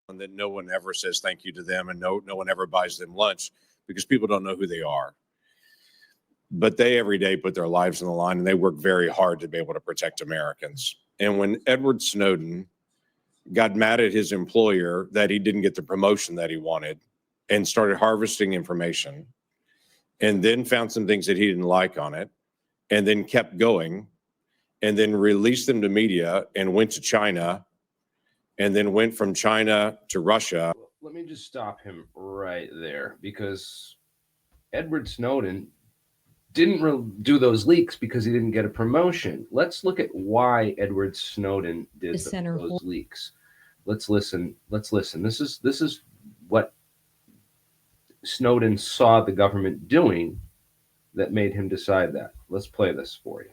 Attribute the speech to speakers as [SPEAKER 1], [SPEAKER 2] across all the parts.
[SPEAKER 1] and that no one ever says thank you to them, and no one ever buys them lunch because people don't know who they are. But they every day put their lives on the line, and they work very hard to be able to protect Americans. And when Edward Snowden got mad at his employer that he didn't get the promotion that he wanted and started harvesting information, and then found some things that he didn't like on it, and then kept going, and then released them to media and went to China, and then went from China to Russia.
[SPEAKER 2] Let me just stop him right there, because Edward Snowden didn't do those leaks because he didn't get a promotion. Let's look at why Edward Snowden did those leaks. Let's listen. This is what Snowden saw the government doing that made him decide that. Let's play this for you.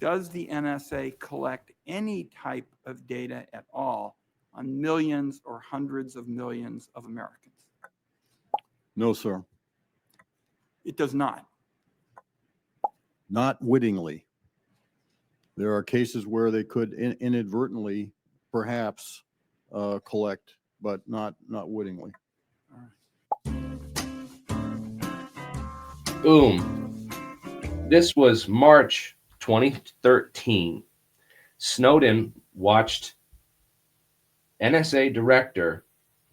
[SPEAKER 3] Does the NSA collect any type of data at all on millions or hundreds of millions of Americans?
[SPEAKER 4] No, sir.
[SPEAKER 3] It does not.
[SPEAKER 4] Not wittingly. There are cases where they could inadvertently, perhaps, collect, but not wittingly.
[SPEAKER 2] Boom. This was March 2013. Snowden watched NSA Director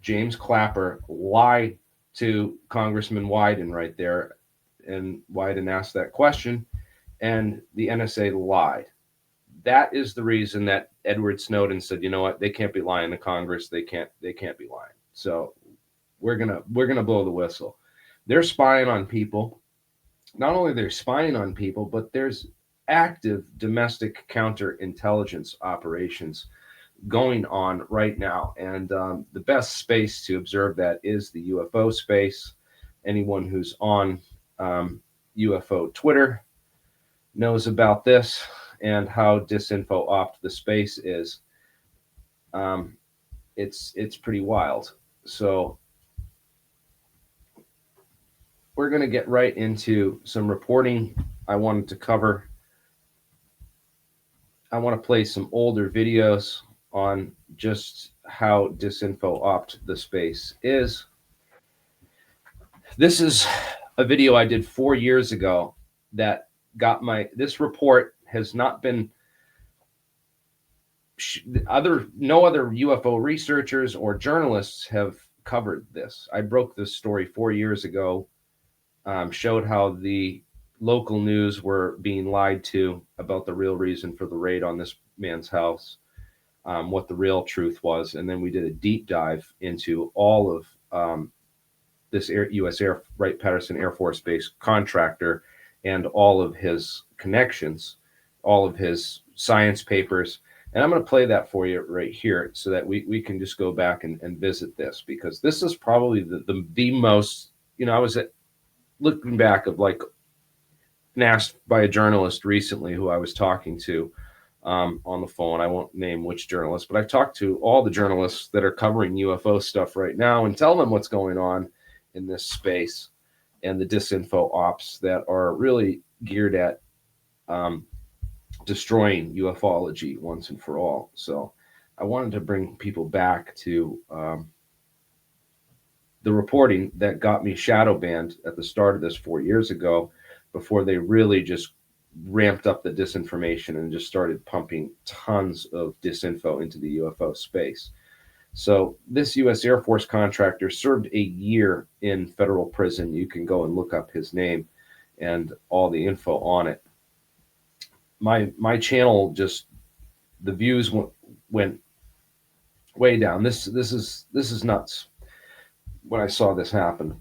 [SPEAKER 2] James Clapper lie to Congressman Wyden right there. And Wyden asked that question, and the NSA lied. That is the reason that Edward Snowden said, you know what, they can't be lying to Congress. They can't be lying. So we're gonna blow the whistle. They're spying on people. Not only they're spying on people, but there's active domestic counterintelligence operations going on right now. And the best space to observe that is the UFO space. Anyone who's on UFO Twitter knows about this and how disinfo opt the space is. It's pretty wild. So we're going to get right into some reporting I wanted to cover. I want to play some older videos on just how disinfo opt the space is. This is a video I did 4 years ago that got this report has not been no other UFO researchers or journalists have covered this. I broke this story 4 years ago, showed how the local news were being lied to about the real reason for the raid on this man's house, what the real truth was. And then we did a deep dive into all of this U.S. Wright-Patterson Air Force Base contractor and all of his connections, all of his science papers. And I'm going to play that for you right here so that we can just go back and visit this, because this is probably the most, I was looking back of like asked by a journalist recently who I was talking to on the phone. I won't name which journalist, but I've talked to all the journalists that are covering UFO stuff right now and tell them what's going on in this space and the disinfo ops that are really geared at destroying ufology once and for all. So I wanted to bring people back to the reporting that got me shadow banned at the start of this 4 years ago, before they really just ramped up the disinformation and just started pumping tons of disinfo into the UFO space. So this U.S. Air Force contractor served a year in federal prison. You can go and look up his name and all the info on it. My channel, just the views went way down. This is nuts. When I saw this happen,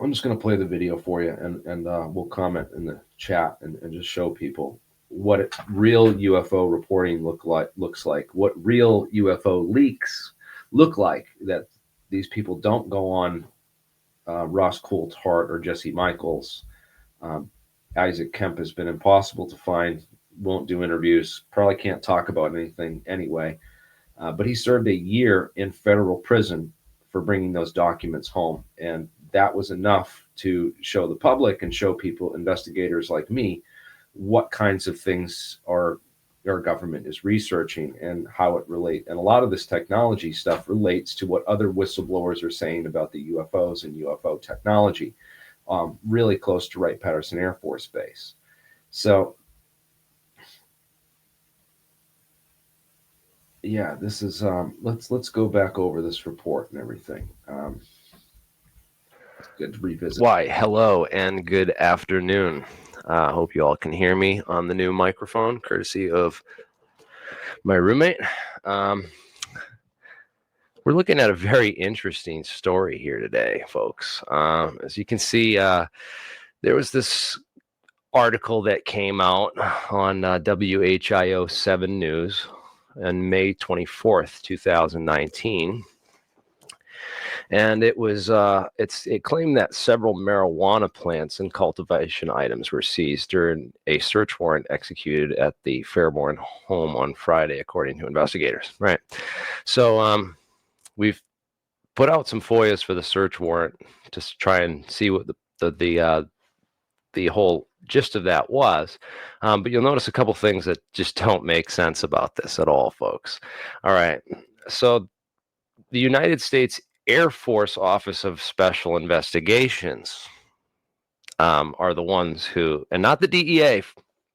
[SPEAKER 2] I'm just going to play the video for you, and we'll comment in the chat and just show people what real UFO reporting looks like, what real UFO leaks look like, that these people don't go on Ross Coulthart or Jesse Michaels. Isaac Kemp has been impossible to find, won't do interviews, probably can't talk about anything anyway. But he served a year in federal prison for bringing those documents home. And that was enough to show the public and show people, investigators like me, what kinds of things are our government is researching and how it relates. And a lot of this technology stuff relates to what other whistleblowers are saying about the UFOs and UFO technology, really close to Wright-Patterson Air Force Base. So, yeah, this is, let's go back over this report and everything. It's good to revisit.
[SPEAKER 5] Why, hello and good afternoon. Hope you all can hear me on the new microphone, courtesy of my roommate. We're looking at a very interesting story here today, folks. As you can see, there was this article that came out on WHIO 7 News on May 24th, 2019. And it was it claimed that several marijuana plants and cultivation items were seized during a search warrant executed at the Fairborn home on Friday, according to investigators. Right. So we've put out some FOIAs for the search warrant to try and see what the whole gist of that was. But you'll notice a couple things that just don't make sense about this at all, folks. All right. So the United States Air Force Office of Special Investigations are the ones who, and not the DEA,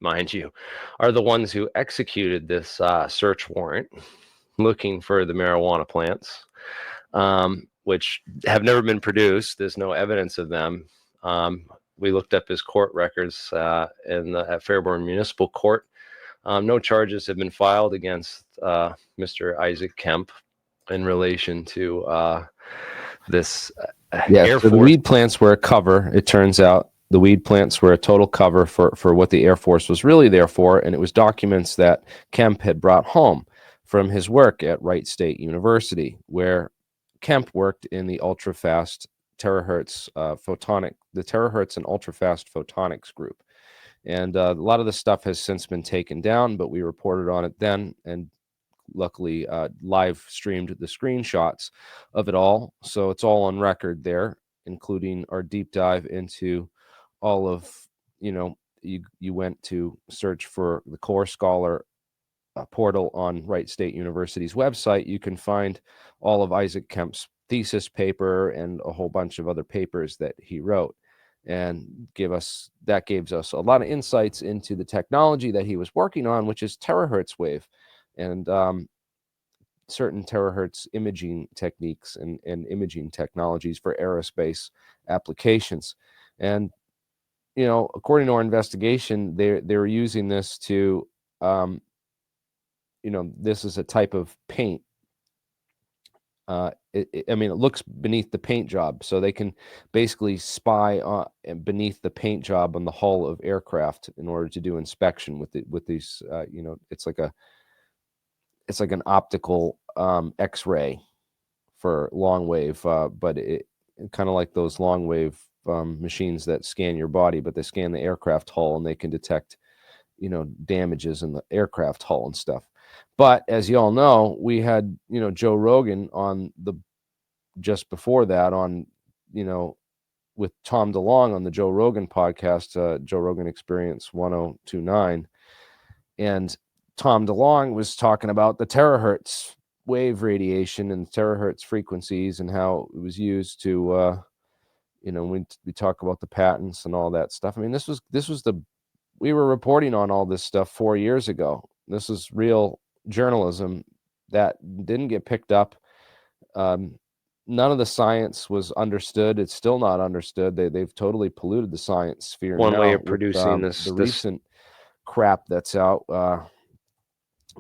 [SPEAKER 5] mind you, are the ones who executed this search warrant looking for the marijuana plants, which have never been produced. There's no evidence of them. We looked up his court records at Fairborn Municipal Court. No charges have been filed against Mr. Isaac Kemp in relation to this Air
[SPEAKER 2] So the
[SPEAKER 5] Force.
[SPEAKER 2] weed plants were a cover. It turns out the weed plants were a total cover for what the Air Force was really there for, and it was documents that Kemp had brought home from his work at Wright State University, where Kemp worked in the ultra-fast terahertz the terahertz and ultra-fast photonics group. And a lot of the stuff has since been taken down, but we reported on it then, and luckily live streamed the screenshots of it all. So it's all on record there, including our deep dive into all of, you went to search for the Core Scholar portal on Wright State University's website. You can find all of Isaac Kemp's thesis paper and a whole bunch of other papers that he wrote, and gives us a lot of insights into the technology that he was working on, which is terahertz wave and certain terahertz imaging techniques and imaging technologies for aerospace applications. And, according to our investigation, they were using this to, this is a type of paint. It looks beneath the paint job, so they can basically spy beneath the paint job on the hull of aircraft in order to do inspection with these. It's like an optical X-ray for long wave, but it kind of like those long wave machines that scan your body, but they scan the aircraft hull and they can detect, damages in the aircraft hull and stuff. But as you all know, we had, Joe Rogan on just before that on, with Tom DeLonge on the Joe Rogan podcast, Joe Rogan Experience 1029. And Tom DeLonge was talking about the terahertz wave radiation and terahertz frequencies and how it was used to, we talk about the patents and all that stuff. We were reporting on all this stuff 4 years ago. This is real journalism that didn't get picked up. None of the science was understood. It's still not understood. They've totally polluted the science sphere.
[SPEAKER 5] One way of
[SPEAKER 2] with,
[SPEAKER 5] producing
[SPEAKER 2] the recent crap that's out.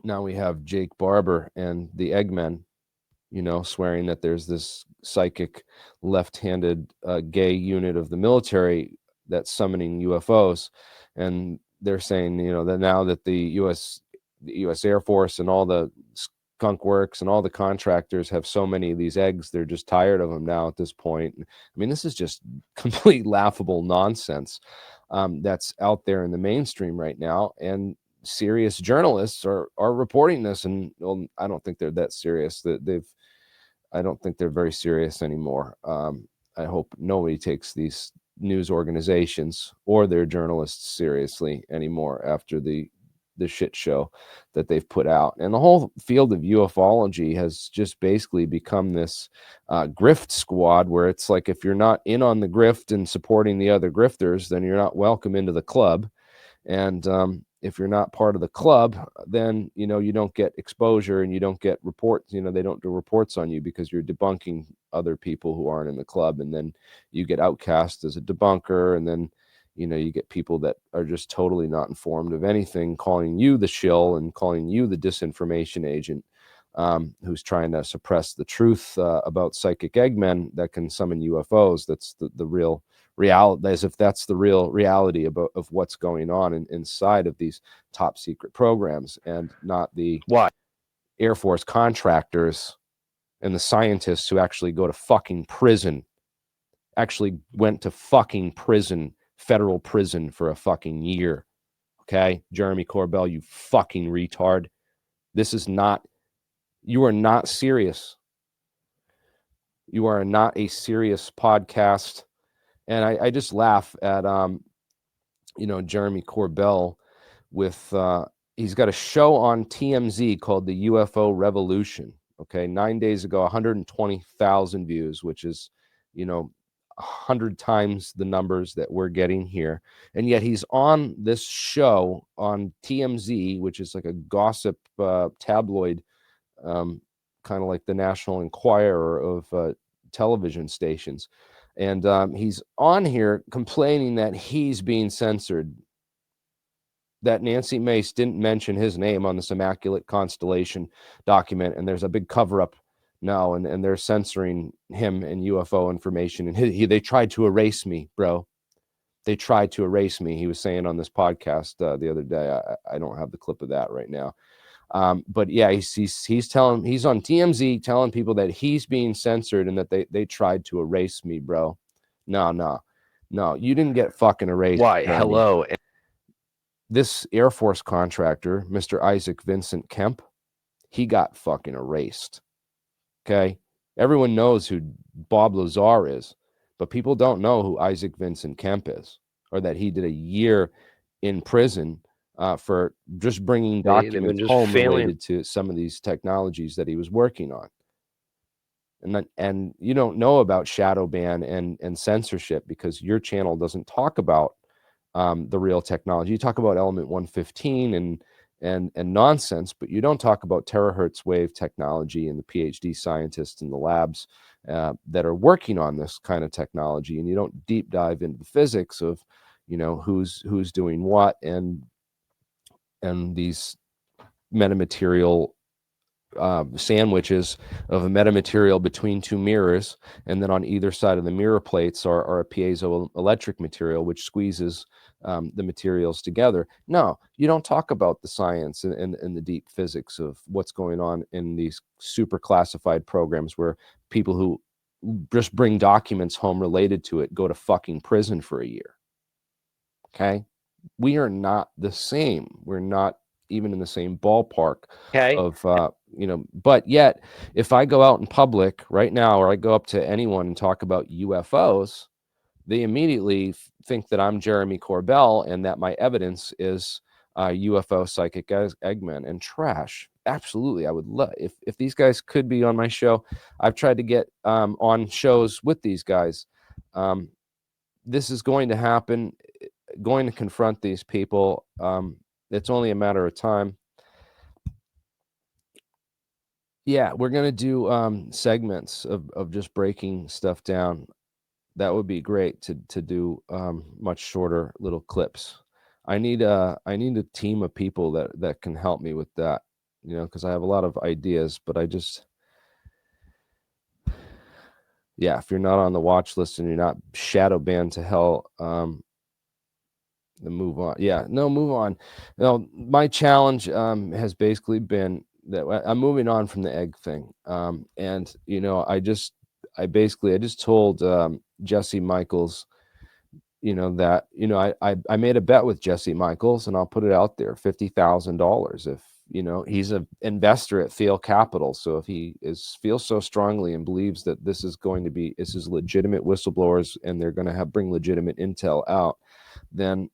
[SPEAKER 2] Now we have Jake Barber and the Eggmen, swearing that there's this psychic left-handed gay unit of the military that's summoning UFOs. And they're saying, that now that the U.S. Air Force and all the skunk works and all the contractors have so many of these eggs, they're just tired of them now at this point. This is just complete laughable nonsense that's out there in the mainstream right now. And serious journalists are reporting this, and I don't think they're that serious. I don't think they're very serious anymore. I hope nobody takes these news organizations or their journalists seriously anymore after the shit show that they've put out. And the whole field of ufology has just basically become this grift squad, where it's like, if you're not in on the grift and supporting the other grifters, then you're not welcome into the club. And if you're not part of the club, then, you know, you don't get exposure and you don't get reports. You know, they don't do reports on you because you're debunking other people who aren't in the club. And then you get outcast as a debunker. And then, you know, you get people that are just totally not informed of anything, calling you the shill and calling you the disinformation agent, who's trying to suppress the truth about psychic eggmen that can summon UFOs. That's the real reality, as if that's the real reality of what's going on inside of these top secret programs, and not the Air Force contractors and the scientists who actually go to fucking prison, actually went to fucking prison, federal prison, for a fucking year. Okay, Jeremy Corbell, you fucking retard. This is not, you are not serious. You are not a serious podcast. And I just laugh at, you know, Jeremy Corbell with, he's got a show on TMZ called The UFO Revolution. Okay. 9 days ago, 120,000 views, which is, you know, 100 times the numbers that we're getting here. And yet he's on this show on TMZ, which is like a gossip tabloid, kind of like the National Enquirer of television stations. And he's on here complaining that he's being censored, that Nancy Mace didn't mention his name on this Immaculate Constellation document. And there's a big cover up now, and they're censoring him and UFO information. And they tried to erase me, bro. They tried to erase me. He was saying on this podcast the other day. I don't have the clip of that right now. But yeah, he's telling, he's on TMZ telling people that he's being censored and that they tried to erase me, bro. No, you didn't get fucking erased.
[SPEAKER 5] Why?
[SPEAKER 2] Jeremy.
[SPEAKER 5] Hello.
[SPEAKER 2] This Air Force contractor, Mr. Isaac Vincent Kemp, he got fucking erased. Okay. Everyone knows who Bob Lazar is, but people don't know who Isaac Vincent Kemp is, or that he did a year in prison for just bringing documents home related to some of these technologies that he was working on. And you don't know about shadow ban and censorship because your channel doesn't talk about the real technology. You talk about element 115 and nonsense, but you don't talk about terahertz wave technology and the PhD scientists in the labs that are working on this kind of technology. And you don't deep dive into the physics of, you know, who's doing what, and these metamaterial sandwiches of a metamaterial between two mirrors, and then on either side of the mirror plates are a piezoelectric material which squeezes the materials together. No, you don't talk about the science and the deep physics of what's going on in these super classified programs where people who just bring documents home related to it go to fucking prison for a year. Okay, we are not the same. We're not even in the same ballpark of, you know, but yet if I go out in public right now, or I go up to anyone and talk about UFOs, they immediately think that I'm Jeremy Corbell and that my evidence is UFO psychic eggman and trash. Absolutely. I would love, if these guys could be on my show. I've tried to get on shows with these guys. This is going to happen, going to confront these people. It's only a matter of time. Yeah, we're going to do segments of just breaking stuff down. That would be great to do much shorter little clips. I need a team of people that can help me with that, you know, because I have a lot of ideas, but I just, yeah, if you're not on the watch list and you're not shadow banned to hell, then move on. Yeah, no, move on. No, my challenge has basically been that I'm moving on from the egg thing. And, you know, I just told Jesse Michaels, you know, that, you know, I made a bet with Jesse Michaels, and I'll put it out there, $50,000. If, you know, he's an investor at Thiel Capital. So if he feels so strongly and believes that this is legitimate whistleblowers and they're going to bring legitimate intel out, then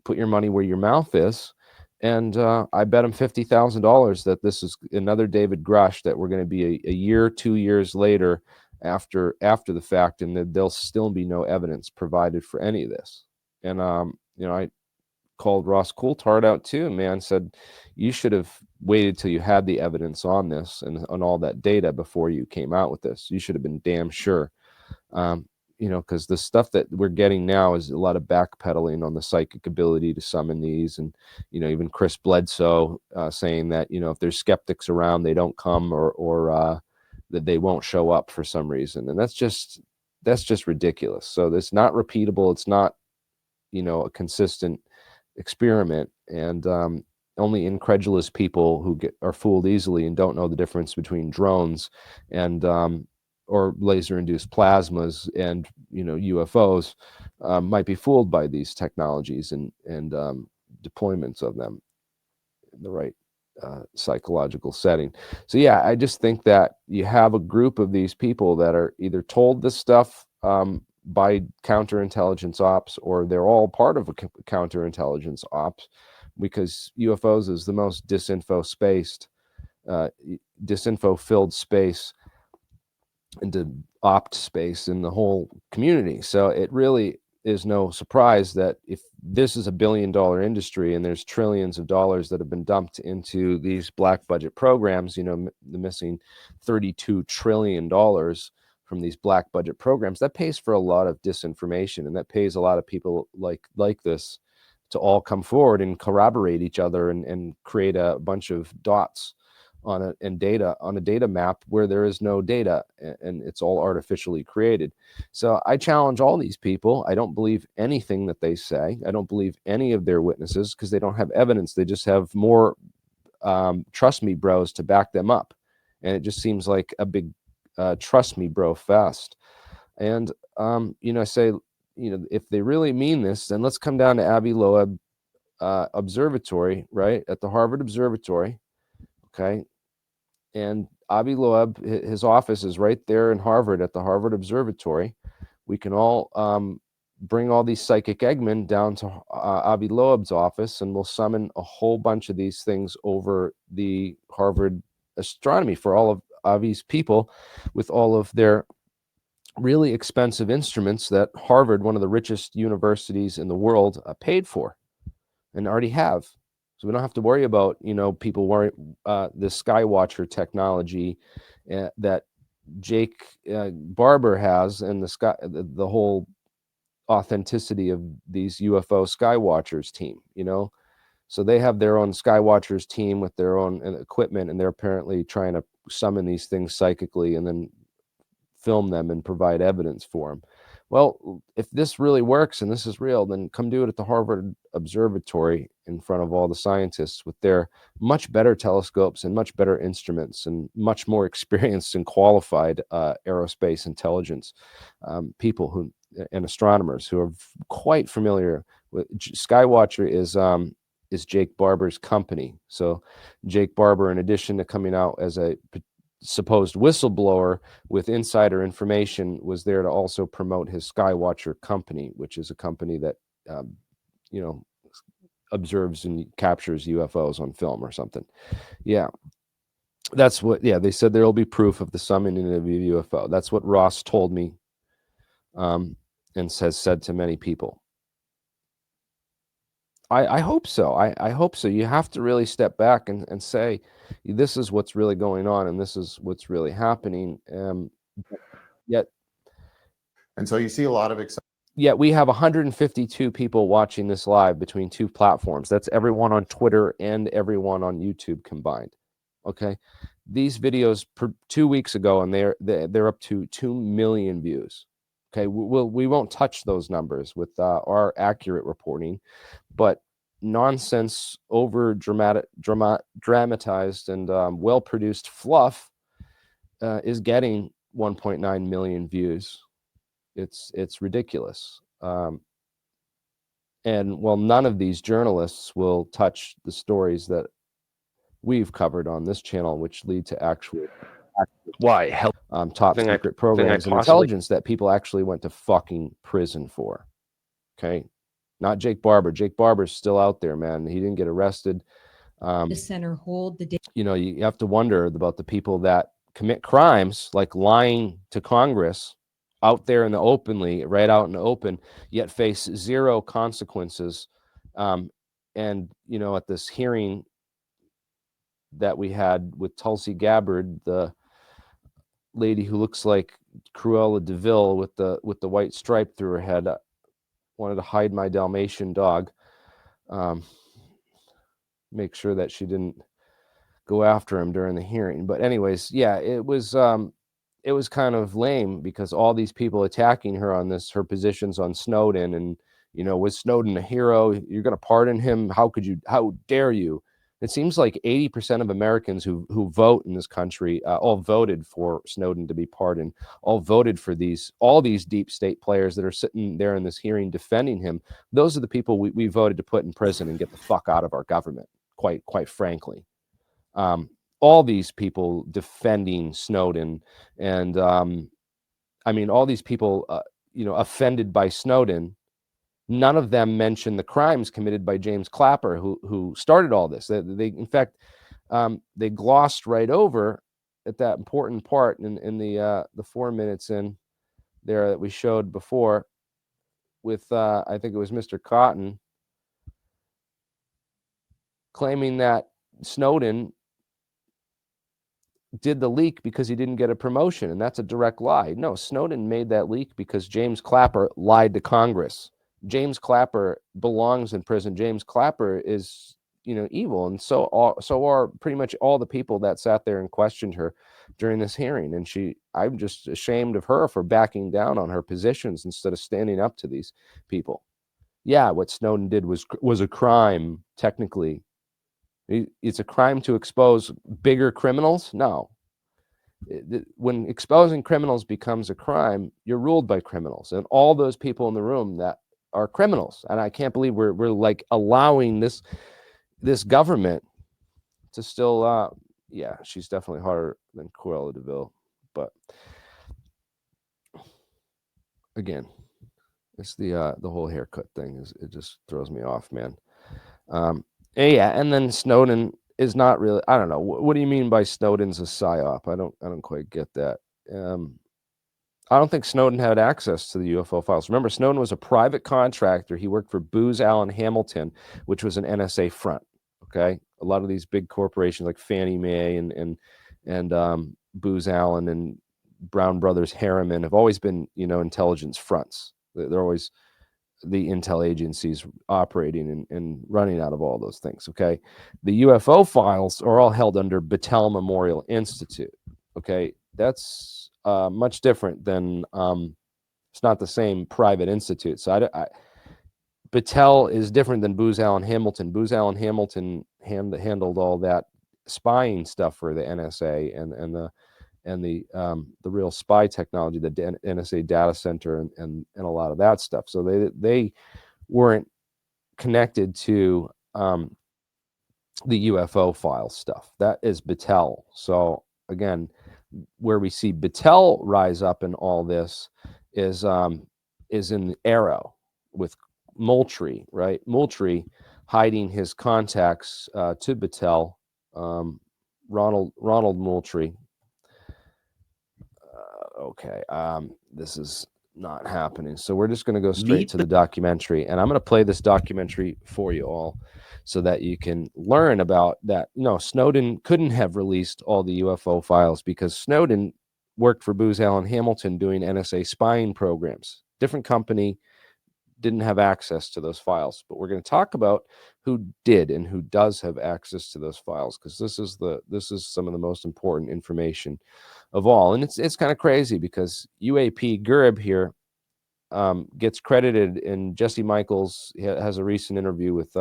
[SPEAKER 2] put your money where your mouth is And I bet him $50,000 that this is another David Grush, that we're going to be a year, 2 years later after the fact, and that there'll still be no evidence provided for any of this. And I called Ross Coulthard out too, man, said you should have waited till you had the evidence on this and on all that data before you came out with this. You should have been damn sure. Because the stuff that we're getting now is a lot of backpedaling on the psychic ability to summon these. And, even Chris Bledsoe saying that, if there's skeptics around, they don't come, or that they won't show up for some reason. And that's just ridiculous. So it's not repeatable. It's not, a consistent experiment. And only incredulous people who are fooled easily and don't know the difference between drones and or laser-induced plasmas and UFOs might be fooled by these technologies and deployments of them in the right psychological setting. So yeah, I just think that you have a group of these people that are either told this stuff by counterintelligence ops, or they're all part of a counterintelligence ops, because UFOs is the most disinfo-filled space into opt space in the whole community. So it really is no surprise that if this is $1 billion industry and there's trillions of dollars that have been dumped into these black budget programs, the missing $32 trillion from these black budget programs, that pays for a lot of disinformation, and that pays a lot of people like this to all come forward and corroborate each other and create a bunch of dots on a data map where there is no data, and it's all artificially created. So I challenge all these people. I don't believe anything that they say. I don't believe any of their witnesses, because they don't have evidence. They just have more trust me bros to back them up, and it just seems like a big trust me bro fest. And I say, if they really mean this, then let's come down to Avi Loeb Observatory, right, at the Harvard Observatory. Okay. And Avi Loeb, his office is right there in Harvard at the Harvard Observatory. We can all bring all these psychic Eggmen down to Avi Loeb's office, and we'll summon a whole bunch of these things over the Harvard astronomy for all of Avi's people, with all of their really expensive instruments that Harvard, one of the richest universities in the world, paid for and already have. So we don't have to worry about, people worry the Skywatcher technology that Jake Barber has, and the whole authenticity of these UFO Skywatchers team, So they have their own Skywatchers team with their own equipment, and they're apparently trying to summon these things psychically and then film them and provide evidence for them. Well, if this really works and this is real, then come do it at the Harvard Observatory in front of all the scientists with their much better telescopes and much better instruments and much more experienced and qualified aerospace intelligence people and astronomers who are quite familiar with. Skywatcher is Jake Barber's company. So Jake Barber, in addition to coming out as a supposed whistleblower with insider information, was there to also promote his Skywatcher company, which is a company that observes and captures UFOs on film or something. Yeah, that's what. Yeah, they said there will be proof of the summoning of a UFO. That's what Ross told me, and has said to many people. I hope so. I hope so. You have to really step back and say, this is what's really going on, and this is what's really happening. Yet,
[SPEAKER 6] and so you see a lot of excitement.
[SPEAKER 2] Yet we have 152 people watching this live between two platforms. That's everyone on Twitter and everyone on YouTube combined. Okay, these videos 2 weeks ago, and they're up to 2 million views. Okay, we won't touch those numbers with our accurate reporting, but nonsense, over dramatized, and well-produced fluff is getting 1.9 million views. It's ridiculous. And none of these journalists will touch the stories that we've covered on this channel, which lead to actual top secret programs and intelligence that people actually went to fucking prison for. Okay, not Jake Barber. Jake Barber's still out there, man. He didn't get arrested.
[SPEAKER 7] The center hold the data.
[SPEAKER 2] You know, you have to wonder about the people that commit crimes like lying to Congress out there in the openly, right out in the open, yet face zero consequences. And, you know, at this hearing that we had with Tulsi Gabbard, the lady who looks like Cruella de Vil with the white stripe through her head, wanted to hide my Dalmatian dog. Make sure that she didn't go after him during the hearing. But anyways, yeah, it was kind of lame because all these people attacking her on this, her positions on Snowden, and, you know, was Snowden a hero? You're going to pardon him? How dare you? It seems like 80% of Americans who vote in this country all voted for Snowden to be pardoned, all voted for all these deep state players that are sitting there in this hearing defending him. Those are the people we voted to put in prison and get the fuck out of our government, quite frankly. All these people defending Snowden, and I mean, all these people, you know, offended by Snowden. None of them mention the crimes committed by James Clapper, who started all this. They in fact, they glossed right over at that important part in the 4 minutes in there that we showed before with I think it was Mr. Cotton claiming that Snowden did the leak because he didn't get a promotion, and that's a direct lie. No, Snowden made that leak because James Clapper lied to Congress. James Clapper belongs in prison. James Clapper is, you know, evil, and so are pretty much all the people that sat there and questioned her during this hearing. And I'm just ashamed of her for backing down on her positions instead of standing up to these people. Yeah, what Snowden did was a crime technically. It's a crime to expose bigger criminals? No. When exposing criminals becomes a crime, you're ruled by criminals, and all those people in the room that are criminals. And I can't believe we're like allowing this government to still yeah, she's definitely harder than Cruella de Vil. But again, it's the whole haircut thing it just throws me off, man. Yeah, and then Snowden is not really, I don't know. What do you mean by Snowden's a psyop? I don't quite get that. I don't think Snowden had access to the UFO files. Remember, Snowden was a private contractor. He worked for Booz Allen Hamilton, which was an NSA front. Okay, a lot of these big corporations like Fannie Mae and Booz Allen and Brown Brothers Harriman have always been, you know, intelligence fronts. They're always the intel agencies operating and running out of all those things. Okay, the UFO files are all held under Battelle Memorial Institute. Okay, that's much different than it's not the same private institute. So Battelle is different than Booz Allen Hamilton. Booz Allen Hamilton handled all that spying stuff for the NSA and the real spy technology, the NSA data center and a lot of that stuff. So they weren't connected to the UFO file stuff. That is Battelle. So again, where we see Battelle rise up in all this is in Arrow with Moultrie, right? Moultrie hiding his contacts to Battelle, Ronald Moultrie. Okay, this is not happening. So we're just going to go straight to the documentary, and I'm going to play this documentary for you all so that you can learn about that. No, Snowden couldn't have released all the UFO files because Snowden worked for Booz Allen Hamilton doing NSA spying programs. Different company, didn't have access to those files. But we're going to talk about who did and who does have access to those files, because this is some of the most important information of all. And it's kind of crazy because UAP Gurib here gets credited, and Jesse Michaels has a recent interview with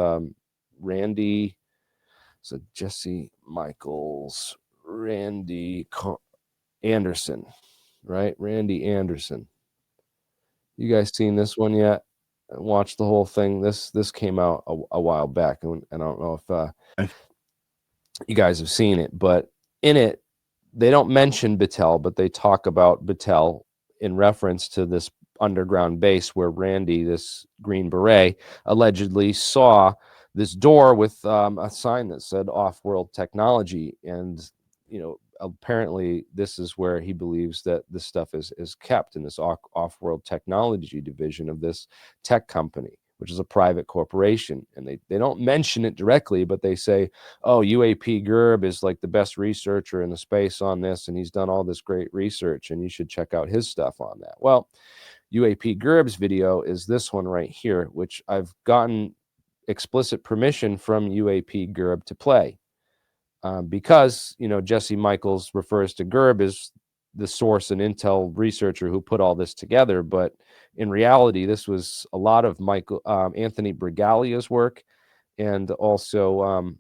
[SPEAKER 2] Randy. So Jesse Michaels, Anderson, right? Randy Anderson. You guys seen this one yet? Watched the whole thing. This came out a while back, and I don't know if you guys have seen it, but in it they don't mention Battelle, but they talk about Battelle in reference to this underground base where Randy, this Green Beret, allegedly saw this door with a sign that said off-world technology. And, apparently this is where he believes that this stuff is kept, in this off-world technology division of this tech company, which is a private corporation. And they don't mention it directly, but they say, oh, UAP Gerb is like the best researcher in the space on this, and he's done all this great research, and you should check out his stuff on that. Well, UAP Gerb's video is this one right here, which I've gotten explicit permission from UAP Gerb to play. Because, Jesse Michaels refers to Gerb as the source and intel researcher who put all this together. But in reality, this was a lot of Anthony Brigalia's work. And also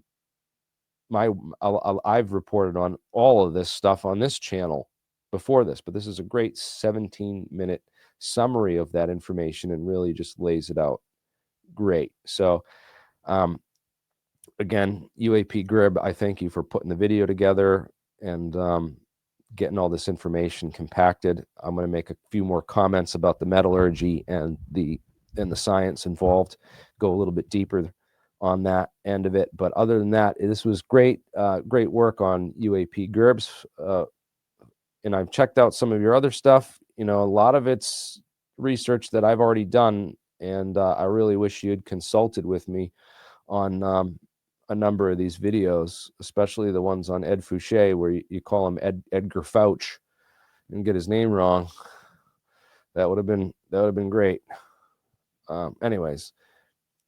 [SPEAKER 2] I've reported on all of this stuff on this channel before this, but this is a great 17-minute summary of that information and really just lays it out great. So, again, UAP Grib, I thank you for putting the video together and getting all this information compacted. I'm going to make a few more comments about the metallurgy and the science involved, go a little bit deeper on that end of it. But other than that, this was great work on UAP Gerb's. And I've checked out some of your other stuff. A lot of it's research that I've already done, and I really wish you had consulted with me on a number of these videos, especially the ones on Ed Fouché, where you call him Edgar Fouch and get his name wrong. That would have been great. Anyways,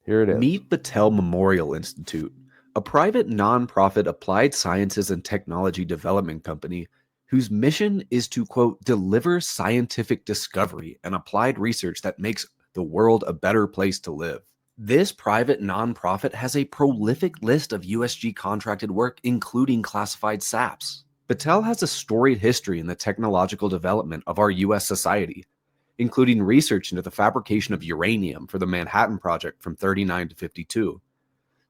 [SPEAKER 2] here it is.
[SPEAKER 8] Meet Battelle Memorial Institute, a private nonprofit applied sciences and technology development company whose mission is to, quote, deliver scientific discovery and applied research that makes the world a better place to live. This private nonprofit has a prolific list of USG contracted work, including classified SAPs. Battelle has a storied history in the technological development of our US society, including research into the fabrication of uranium for the Manhattan Project from 39 to 52,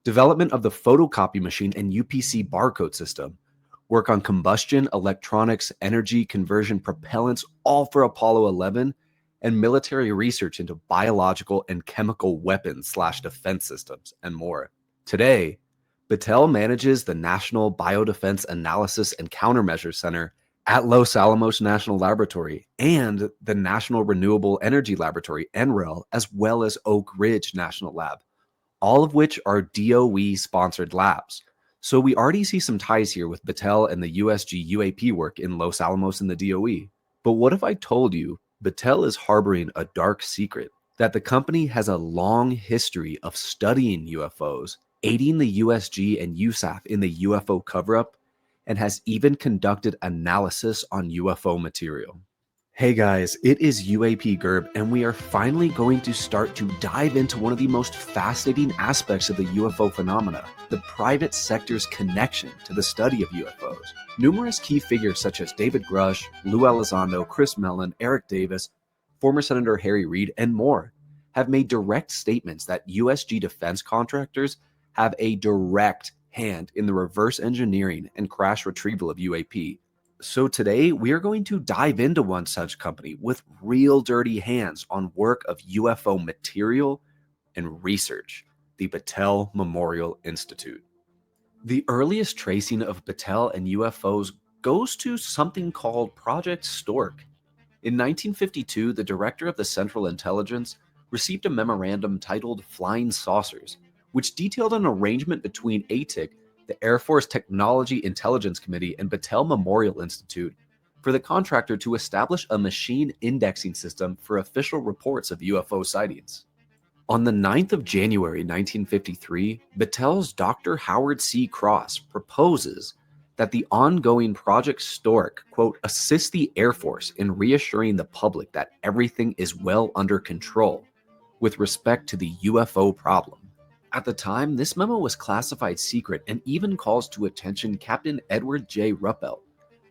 [SPEAKER 8] development of the photocopy machine and UPC barcode system, work on combustion, electronics, energy conversion, propellants, all for Apollo 11, and military research into biological and chemical weapons/defense systems, and more. Today, Battelle manages the National Biodefense Analysis and Countermeasures Center at Los Alamos National Laboratory and the National Renewable Energy Laboratory, NREL, as well as Oak Ridge National Lab, all of which are DOE-sponsored labs. So we already see some ties here with Battelle and the USG UAP work in Los Alamos and the DOE. But what if I told you Battelle is harboring a dark secret, that the company has a long history of studying UFOs, aiding the USG and USAF in the UFO cover-up, and has even conducted analysis on UFO material? Hey guys, it is UAP Gerb, and we are finally going to start to dive into one of the most fascinating aspects of the UFO phenomena, the private sector's connection to the study of UFOs. Numerous key figures such as David Grush, Lou Elizondo, Chris Mellon, Eric Davis, former Senator Harry Reid, and more have made direct statements that USG defense contractors have a direct hand in the reverse engineering and crash retrieval of UAP. So today, we are going to dive into one such company with real dirty hands on work of UFO material and research, the Battelle Memorial Institute. The earliest tracing of Battelle and UFOs goes to something called Project Stork. In 1952, the director of the Central Intelligence received a memorandum titled Flying Saucers, which detailed an arrangement between ATIC, the Air Force Technology Intelligence Committee, and Battelle Memorial Institute for the contractor to establish a machine indexing system for official reports of UFO sightings. On the 9th of January 1953, Battelle's Dr. Howard C. Cross proposes that the ongoing Project Stork, quote, assist the Air Force in reassuring the public that everything is well under control with respect to the UFO problem. At the time, this memo was classified secret and even calls to attention Captain Edward J. Ruppelt,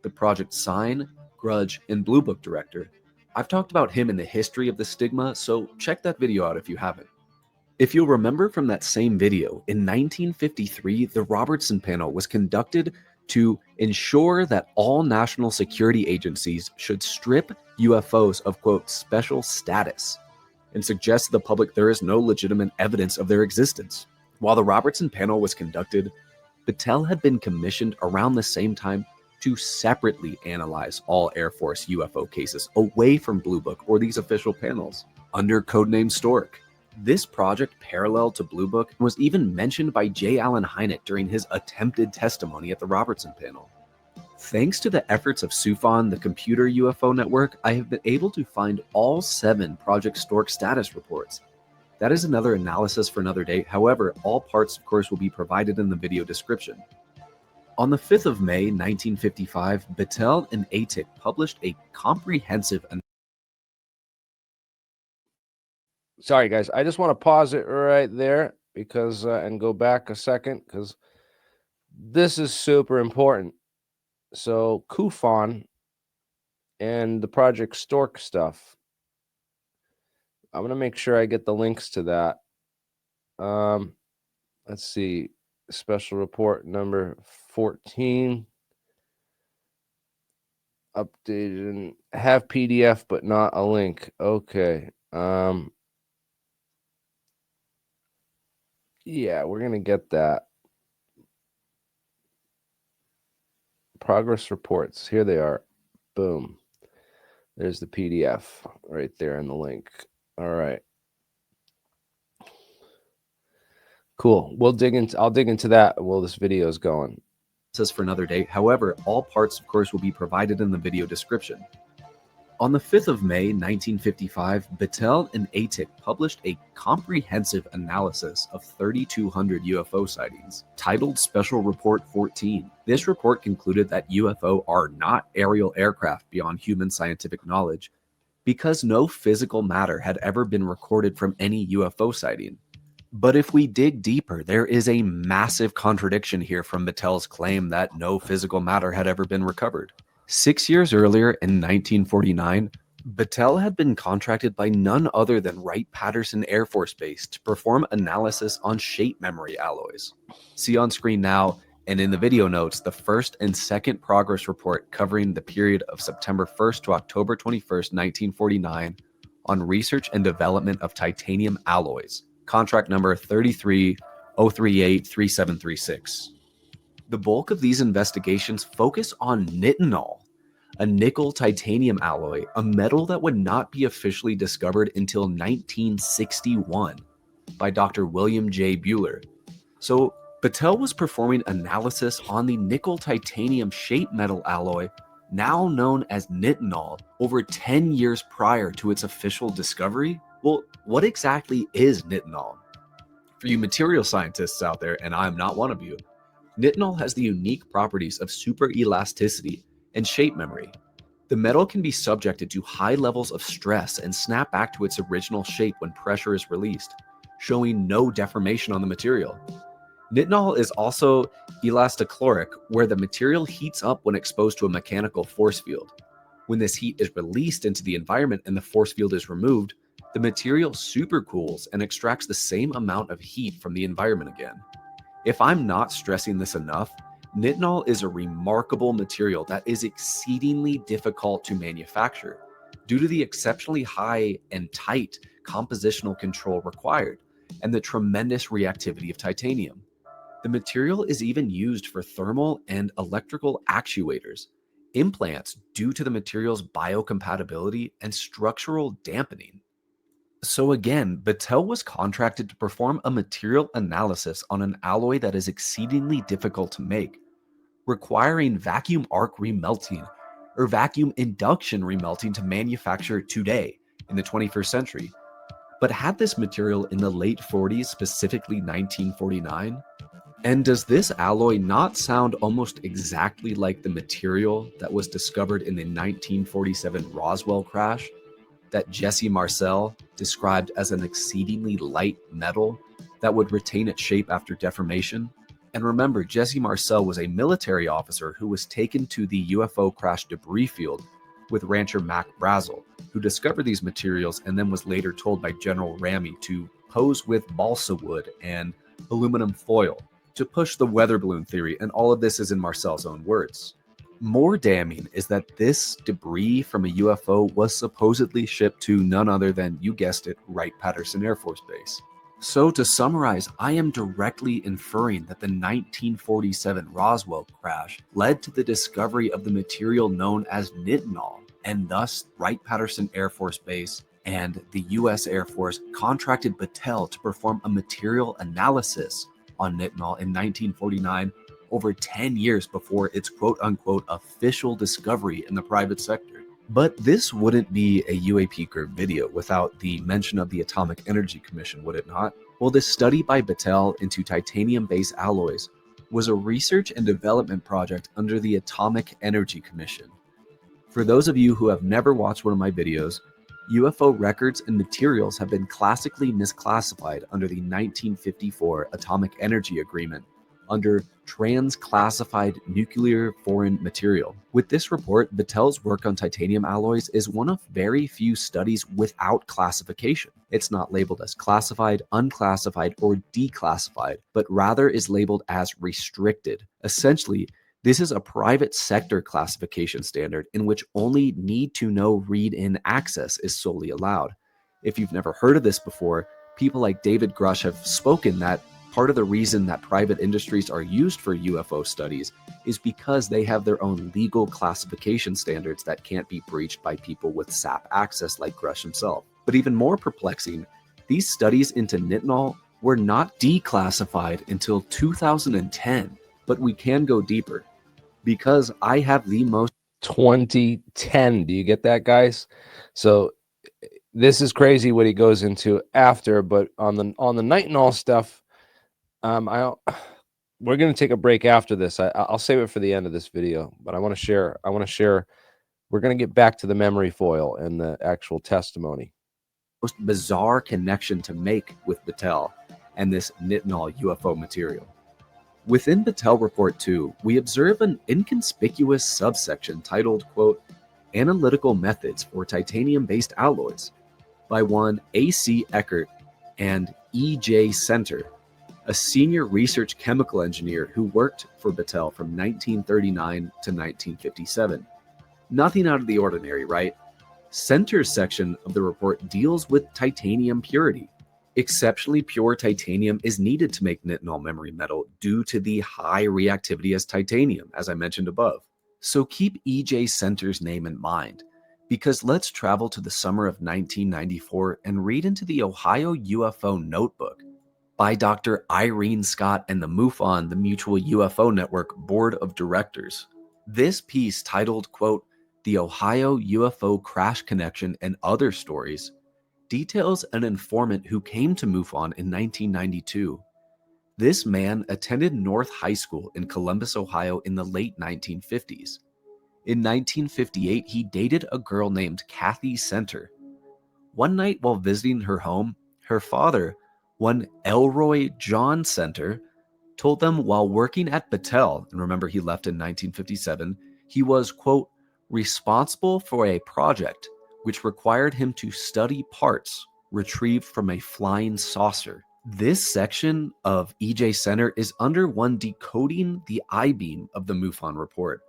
[SPEAKER 8] the project's Sign, Grudge, and Blue Book director. I've talked about him in the history of the stigma, so check that video out if you haven't. If you'll remember from that same video, in 1953, the Robertson panel was conducted to ensure that all national security agencies should strip UFOs of, quote, special status, and suggest to the public there is no legitimate evidence of their existence. While the Robertson panel was conducted, Battelle had been commissioned around the same time to separately analyze all Air Force UFO cases away from Blue Book or these official panels under codename Stork. This project paralleled to Blue Book and was even mentioned by J. Allen Hynek during his attempted testimony at the Robertson panel. Thanks to the efforts of SUFON, the computer UFO network, I have been able to find all 7 Project Stork status reports. That is another analysis for another day. However, all parts, of course, will be provided in the video description. On the 5th of May, 1955, Battelle and ATIC published a comprehensive
[SPEAKER 5] Sorry, guys. I just want to pause it right there because and go back a second because this is super important. So CUFON and the Project Stork stuff. I'm going to make sure I get the links to that. Let's see. Special report number 14. Updated and have PDF, but not a link. Okay. Yeah, we're going to get that. Progress reports. Here they are. Boom. There's the PDF right there in the link. All right. Cool. I'll dig into that while this video is going.
[SPEAKER 8] Says for another day. However, all parts, of course, will be provided in the video description. On the 5th of May, 1955, Battelle and ATIC published a comprehensive analysis of 3,200 UFO sightings, titled Special Report 14. This report concluded that UFO are not aerial aircraft beyond human scientific knowledge, because no physical matter had ever been recorded from any UFO sighting. But if we dig deeper, there is a massive contradiction here from Battelle's claim that no physical matter had ever been recovered. 6 years earlier, in 1949, Battelle had been contracted by none other than Wright-Patterson Air Force Base to perform analysis on shape memory alloys. See on screen now, and in the video notes, the first and second progress report covering the period of September 1st to October 21st, 1949, on research and development of titanium alloys, contract number 33-038-3736. The bulk of these investigations focus on nitinol, a nickel titanium alloy, a metal that would not be officially discovered until 1961 by Dr. William J. Buehler. So Battelle was performing analysis on the nickel titanium shape metal alloy, now known as nitinol, over 10 years prior to its official discovery. Well, what exactly is nitinol? For you material scientists out there, and I'm not one of you, nitinol has the unique properties of superelasticity and shape memory. The metal can be subjected to high levels of stress and snap back to its original shape when pressure is released, showing no deformation on the material. Nitinol is also elastochloric, where the material heats up when exposed to a mechanical force field. When this heat is released into the environment and the force field is removed, the material supercools and extracts the same amount of heat from the environment again. If I'm not stressing this enough, nitinol is a remarkable material that is exceedingly difficult to manufacture due to the exceptionally high and tight compositional control required and the tremendous reactivity of titanium. The material is even used for thermal and electrical actuators, implants due to the material's biocompatibility and structural dampening. So again, Battelle was contracted to perform a material analysis on an alloy that is exceedingly difficult to make, requiring vacuum arc remelting or vacuum induction remelting to manufacture today in the 21st century, but had this material in the late 40s, specifically 1949. And does this alloy not sound almost exactly like the material that was discovered in the 1947 Roswell crash that Jesse Marcel described as an exceedingly light metal that would retain its shape after deformation? And remember, Jesse Marcel was a military officer who was taken to the UFO crash debris field with rancher Mac Brazel, who discovered these materials and then was later told by General Ramey to pose with balsa wood and aluminum foil to push the weather balloon theory, and all of this is in Marcel's own words. More damning is that this debris from a UFO was supposedly shipped to none other than, you guessed it, Wright-Patterson Air Force Base. So to summarize, I am directly inferring that the 1947 Roswell crash led to the discovery of the material known as nitinol, and thus Wright-Patterson Air Force Base and the US Air Force contracted Battelle to perform a material analysis on nitinol in 1949, over 10 years before its quote-unquote official discovery in the private sector. But this wouldn't be a UAP group video without the mention of the Atomic Energy Commission, would it not? Well, this study by Battelle into titanium-based alloys was a research and development project under the Atomic Energy Commission. For those of you who have never watched one of my videos, UFO records and materials have been classically misclassified under the 1954 Atomic Energy Agreement under Transclassified Nuclear Foreign Material. With this report, Battelle's work on titanium alloys is one of very few studies without classification. It's not labeled as classified, unclassified, or declassified, but rather is labeled as restricted. Essentially, this is a private sector classification standard in which only need-to-know read-in access is solely allowed. If you've never heard of this before, people like David Grush have spoken that part of the reason that private industries are used for UFO studies is because they have their own legal classification standards that can't be breached by people with SAP access like Grush himself. But even more perplexing, these studies into nitinol were not declassified until 2010. But we can go deeper because I have the most
[SPEAKER 5] 2010. Do you get that, guys? So this is crazy what he goes into after, but on the nitinol stuff, we're going to take a break after this. I'll save it for the end of this video, but I want to share. We're going to get back to the memory foil and the actual testimony.
[SPEAKER 8] most bizarre connection to make with Battelle and this nitinol UFO material. Within Battelle Report 2, we observe an inconspicuous subsection titled, quote, Analytical Methods for Titanium-Based Alloys by one A.C. Eckert and E.J. Center, a senior research chemical engineer who worked for Battelle from 1939 to 1957. Nothing out of the ordinary, right? Center's section of the report deals with titanium purity. Exceptionally pure titanium is needed to make nitinol memory metal due to the high reactivity as titanium, as I mentioned above. So keep E.J. Center's name in mind, because let's travel to the summer of 1994 and read into the Ohio UFO Notebook by Dr. Irene Scott and the MUFON, the Mutual UFO Network Board of Directors. This piece, titled, quote, The Ohio UFO Crash Connection and Other Stories, details an informant who came to MUFON in 1992. This man attended North High School in Columbus, Ohio in the late 1950s. In 1958, he dated a girl named Kathy Center. One night while visiting her home, her father, one Elroy John Center, told them while working at Battelle, and remember he left in 1957, he was, quote, responsible for a project which required him to study parts retrieved from a flying saucer. This section of E.J. Center is under one decoding the I-beam of the MUFON report.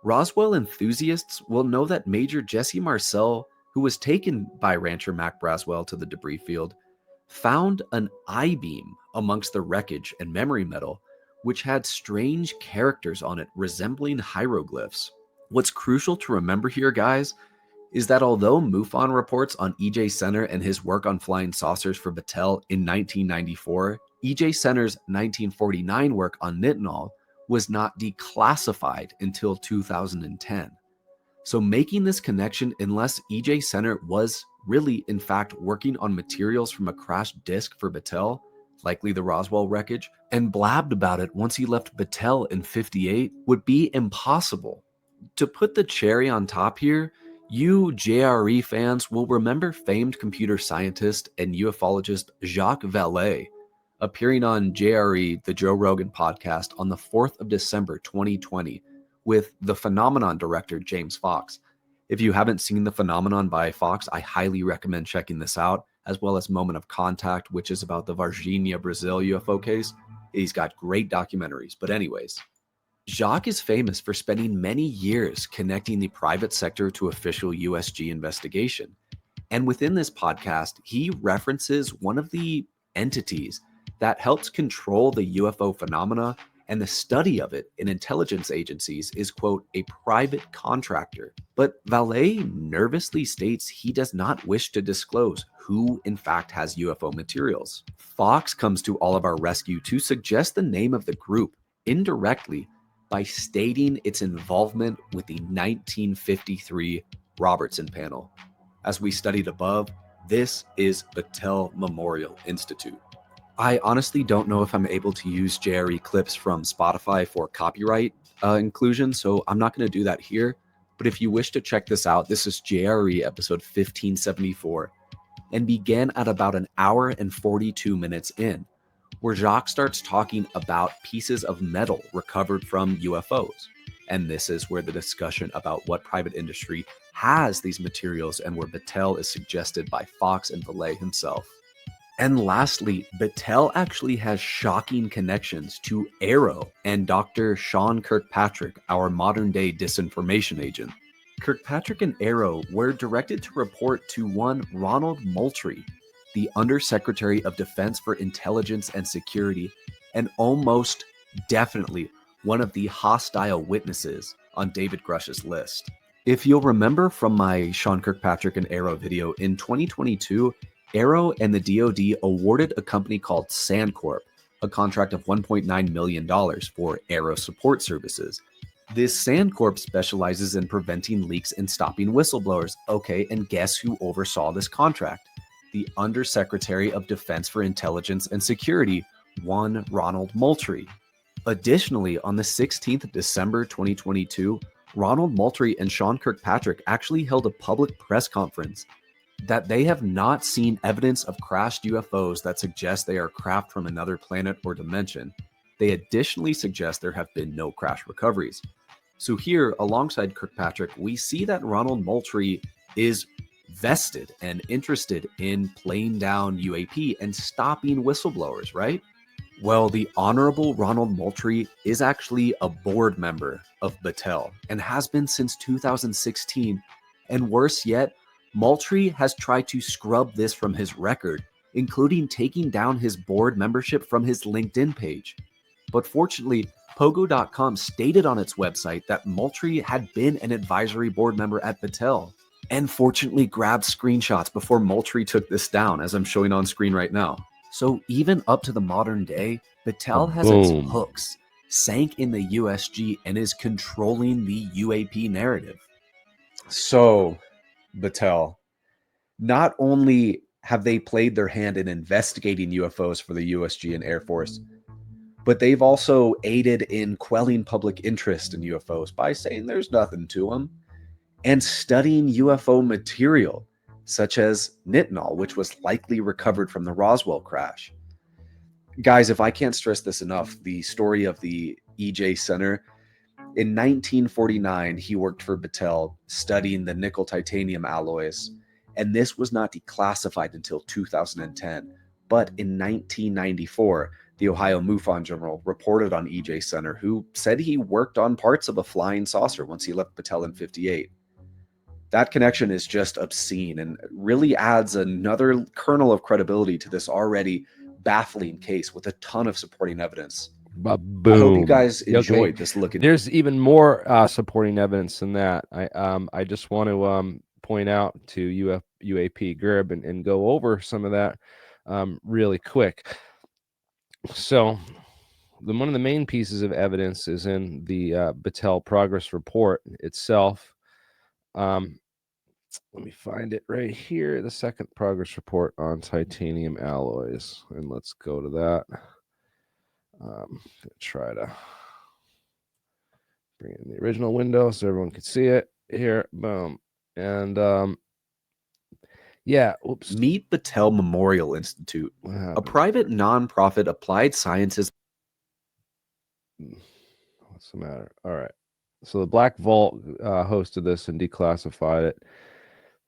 [SPEAKER 8] Roswell enthusiasts will know that Major Jesse Marcel, who was taken by Rancher Mac Braswell to the debris field, found an I-beam amongst the wreckage and memory metal, which had strange characters on it resembling hieroglyphs. What's crucial to remember here, guys, is that although MUFON reports on E.J. Center and his work on flying saucers for Battelle in 1994, E.J. Center's 1949 work on nitinol was not declassified until 2010. So making this connection, unless E.J. Center was really, in fact, working on materials from a crashed disk for Battelle, likely the Roswell wreckage, and blabbed about it once he left Battelle in '58, would be impossible. To put the cherry on top here, you JRE fans will remember famed computer scientist and ufologist Jacques Vallée appearing on JRE, the Joe Rogan podcast, on the 4th of December 2020 with the Phenomenon director James Fox. If you haven't seen The Phenomenon by Fox, I highly recommend checking this out, as well as Moment of Contact, which is about the Varginha, Brazil UFO case. He's got great documentaries. But anyways, Jacques is famous for spending many years connecting the private sector to official USG investigation. And within this podcast, he references one of the entities that helps control the UFO phenomena and the study of it in intelligence agencies is, quote, a private contractor. But Vallée nervously states he does not wish to disclose who in fact has UFO materials. Fox comes to all of our rescue to suggest the name of the group indirectly by stating its involvement with the 1953 Robertson panel. As we studied above, this is Battelle Memorial Institute. I honestly don't know if I'm able to use JRE clips from Spotify for copyright inclusion, so I'm not going to do that here. But if you wish to check this out, this is JRE episode 1574 and began at about an hour and 42 minutes in, where Jacques starts talking about pieces of metal recovered from UFOs. And this is where the discussion about what private industry has these materials and where Battelle is suggested by Fox and Vallée himself. And lastly, Battelle actually has shocking connections to AARO and Dr. Sean Kirkpatrick, our modern-day disinformation agent. Kirkpatrick and AARO were directed to report to one Ronald Moultrie, the Undersecretary of Defense for Intelligence and Security, and almost definitely one of the hostile witnesses on David Grush's list. If you'll remember from my Sean Kirkpatrick and AARO video, in 2022, AARO and the DoD awarded a company called Sandcorp a contract of $1.9 million for AARO support services. This Sandcorp specializes in preventing leaks and stopping whistleblowers. Okay, and guess who oversaw this contract? The Undersecretary of Defense for Intelligence and Security, one Ronald Moultrie. Additionally, on the 16th of December 2022, Ronald Moultrie and Sean Kirkpatrick actually held a public press conference that they have not seen evidence of crashed UFOs that suggest they are craft from another planet or dimension. They additionally suggest there have been no crash recoveries. So here, alongside Kirkpatrick, we see that Ronald Moultrie is vested and interested in playing down UAP and stopping whistleblowers, right? Well, the Honorable Ronald Moultrie is actually a board member of Battelle and has been since 2016. And worse yet, Moultrie has tried to scrub this from his record, including taking down his board membership from his LinkedIn page. But fortunately, Pogo.com stated on its website that Moultrie had been an advisory board member at Battelle, and fortunately grabbed screenshots before Moultrie took this down, as I'm showing on screen right now. So even up to the modern day, Battelle has its hooks sank in the USG and is controlling the UAP narrative. So, Battelle, not only have they played their hand in investigating UFOs for the USG and Air Force, but they've also aided in quelling public interest in UFOs by saying there's nothing to them, and studying UFO material, such as nitinol, which was likely recovered from the Roswell crash. Guys, if I can't stress this enough, the story of the EJ Center, in 1949, he worked for Battelle studying the nickel titanium alloys, and this was not declassified until 2010. But in 1994, the Ohio MUFON Journal reported on EJ Center, who said he worked on parts of a flying saucer once he left Battelle in '58. That connection is just obscene and really adds another kernel of credibility to this already baffling case with a ton of supporting evidence.
[SPEAKER 5] Boom.
[SPEAKER 8] I hope you guys enjoyed
[SPEAKER 5] Okay.
[SPEAKER 8] this look at.
[SPEAKER 5] There's even more supporting evidence than that. I just want to point out to UAP Gerb and go over some of that really quick. So one of the main pieces of evidence is in the Battelle progress report itself. Let me find it right here. The second progress report on titanium alloys. And let's go to that. Try to bring in the original window so everyone can see it here. Boom. And yeah, oops.
[SPEAKER 8] Meet Battelle Memorial Institute, a private nonprofit applied sciences.
[SPEAKER 5] What's the matter? All right. So the Black Vault hosted this and declassified it.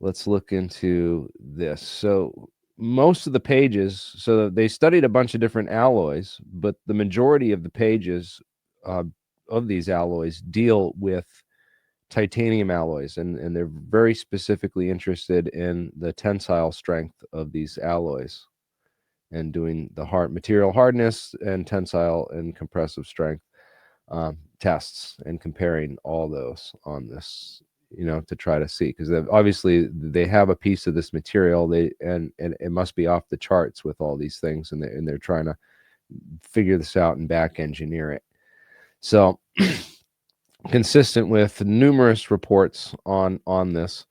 [SPEAKER 5] Let's look into this. So
[SPEAKER 2] most of the pages, so they studied a bunch of different alloys, but the majority of the pages of these alloys deal with titanium alloys, and they're very specifically interested in the tensile strength of these alloys and doing the material hardness and tensile and compressive strength tests and comparing all those on this, to try to see, because obviously they have a piece of this material, and it must be off the charts with all these things, and they're trying to figure this out and back engineer it. So consistent with numerous reports on this,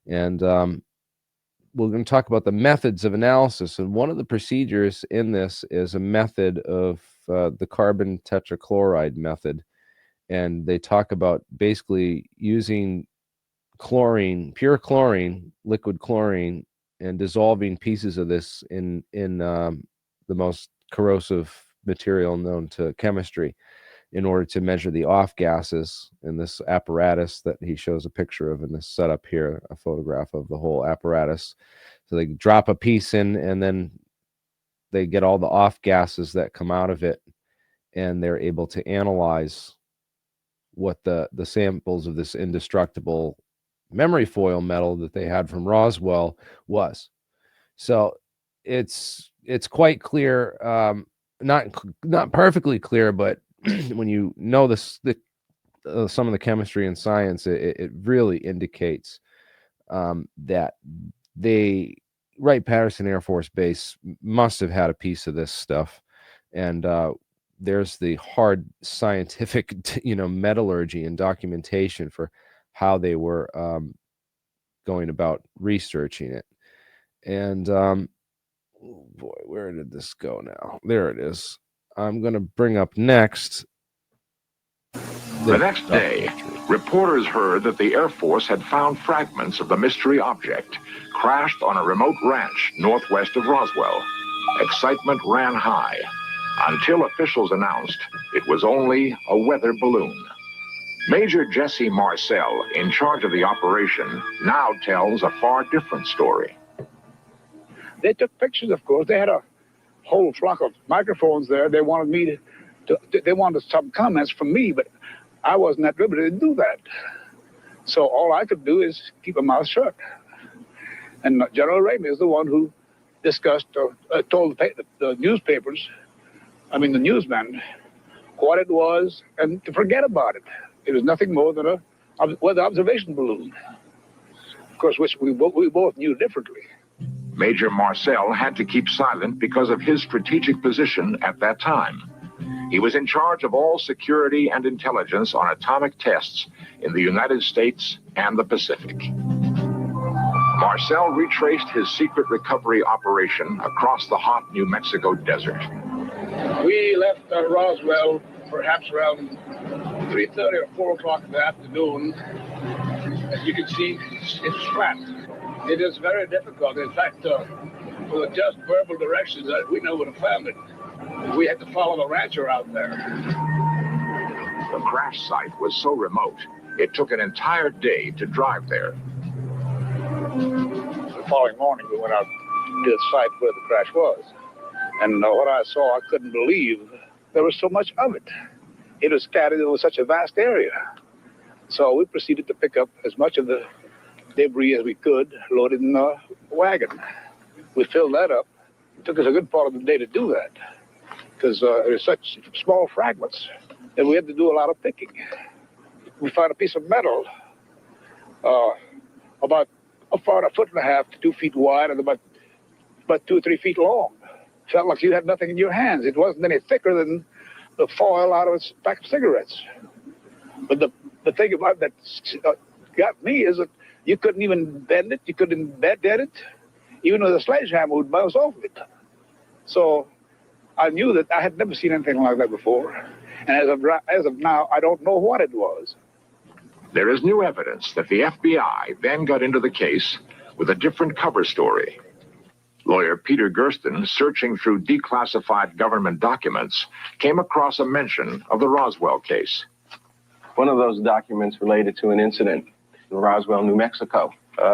[SPEAKER 2] and we're going to talk about the methods of analysis, and one of the procedures in this is a method of the carbon tetrachloride method, and they talk about basically using chlorine, pure chlorine, liquid chlorine, and dissolving pieces of this in the most corrosive material known to chemistry in order to measure the off gases in this apparatus that he shows a picture of in this setup here, a photograph of the whole apparatus. So they drop a piece in, and then they get all the off gases that come out of it, and they're able to analyze what the samples of this indestructible memory foil metal that they had from Roswell was. So it's quite clear, not perfectly clear, but when you know some of the chemistry and science, it really indicates that Wright-Patterson Air Force Base must have had a piece of this stuff, and there's the hard scientific, metallurgy and documentation for how they were going about researching it. And boy, where did this go now? There it is. I'm going to bring up next.
[SPEAKER 9] The next day, reporters heard that the Air Force had found fragments of the mystery object crashed on a remote ranch northwest of Roswell. Excitement ran high until officials announced it was only a weather balloon. Major Jesse Marcel, in charge of the operation, now tells a far different story.
[SPEAKER 10] They took pictures, of course. They had a whole flock of microphones there. They wanted they wanted some comments from me, but I wasn't at liberty to do that. So all I could do is keep my mouth shut. And General Ramey is the one who discussed or told the newspapers, the newsmen, what it was and to forget about it. It was nothing more than a weather observation balloon, of course, which we both knew differently.
[SPEAKER 9] Major Marcel had to keep silent because of his strategic position at that time. He was in charge of all security and intelligence on atomic tests in the United States and the Pacific. Marcel retraced his secret recovery operation across the hot New Mexico desert.
[SPEAKER 10] We left Roswell perhaps around 3:30 or 4 o'clock in the afternoon. As you can see, it's flat. It is very difficult. In fact, with just verbal directions, we never would have found it. We had to follow the rancher out there.
[SPEAKER 9] The crash site was so remote, it took an entire day to drive there.
[SPEAKER 10] The following morning, we went out to the site where the crash was. And what I saw, I couldn't believe there was so much of it. It was scattered over such a vast area. So we proceeded to pick up as much of the debris as we could, loaded in a wagon. We filled that up. It took us a good part of the day to do that because there's such small fragments that we had to do a lot of picking. We found a piece of metal about a 1.5 to 2 feet wide and about 2 or 3 feet long. Felt like you had nothing in your hands. It wasn't any thicker than the foil out of a pack of cigarettes. But the thing about that got me is that you couldn't even bend it. You couldn't bend it. Even with a sledgehammer would bounce off of it. So I knew that I had never seen anything like that before. And as of now, I don't know what it was.
[SPEAKER 9] There is new evidence that the FBI then got into the case with a different cover story. Lawyer Peter Gersten, searching through declassified government documents, came across a mention of the Roswell case.
[SPEAKER 11] One of those documents related to an incident in Roswell, New Mexico,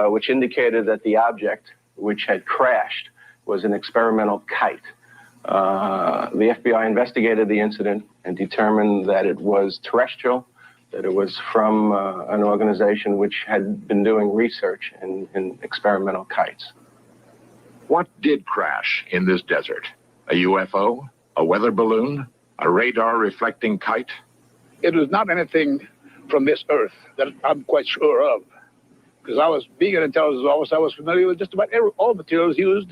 [SPEAKER 11] which indicated that the object, which had crashed was an experimental kite. The FBI investigated the incident and determined that it was terrestrial, that it was from an organization which had been doing research in experimental kites.
[SPEAKER 9] What did crash in this desert? A UFO? A weather balloon? A radar reflecting kite?
[SPEAKER 10] It was not anything from this earth that I'm quite sure of. Because I was, being an intelligence officer, I was familiar with just about all materials used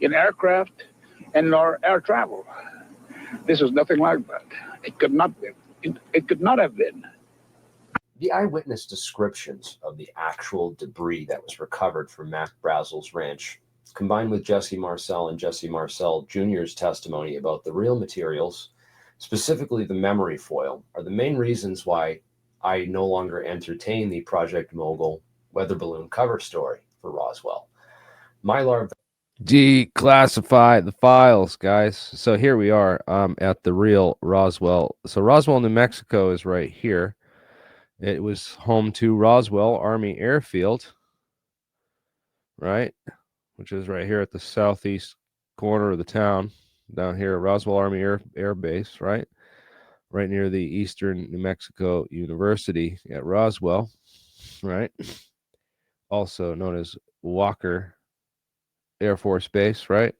[SPEAKER 10] in aircraft and in our air travel. This is nothing like that. It could not be. It could not have been.
[SPEAKER 12] The eyewitness descriptions of the actual debris that was recovered from Mac Brazel's ranch, combined with Jesse Marcel and Jesse Marcel Jr.'s testimony about the real materials, specifically the memory foil, are the main reasons why I no longer entertain the Project Mogul weather balloon cover story for Roswell. Mylar
[SPEAKER 5] Declassify the files, guys. So here we are at the real Roswell. So Roswell, New Mexico is right here. It was home to Roswell Army Airfield, right? Which is right here at the southeast corner of the town, down here, Roswell Army Air Base, right? Right near the Eastern New Mexico University at Roswell, right? Also known as Walker Air Force Base, right?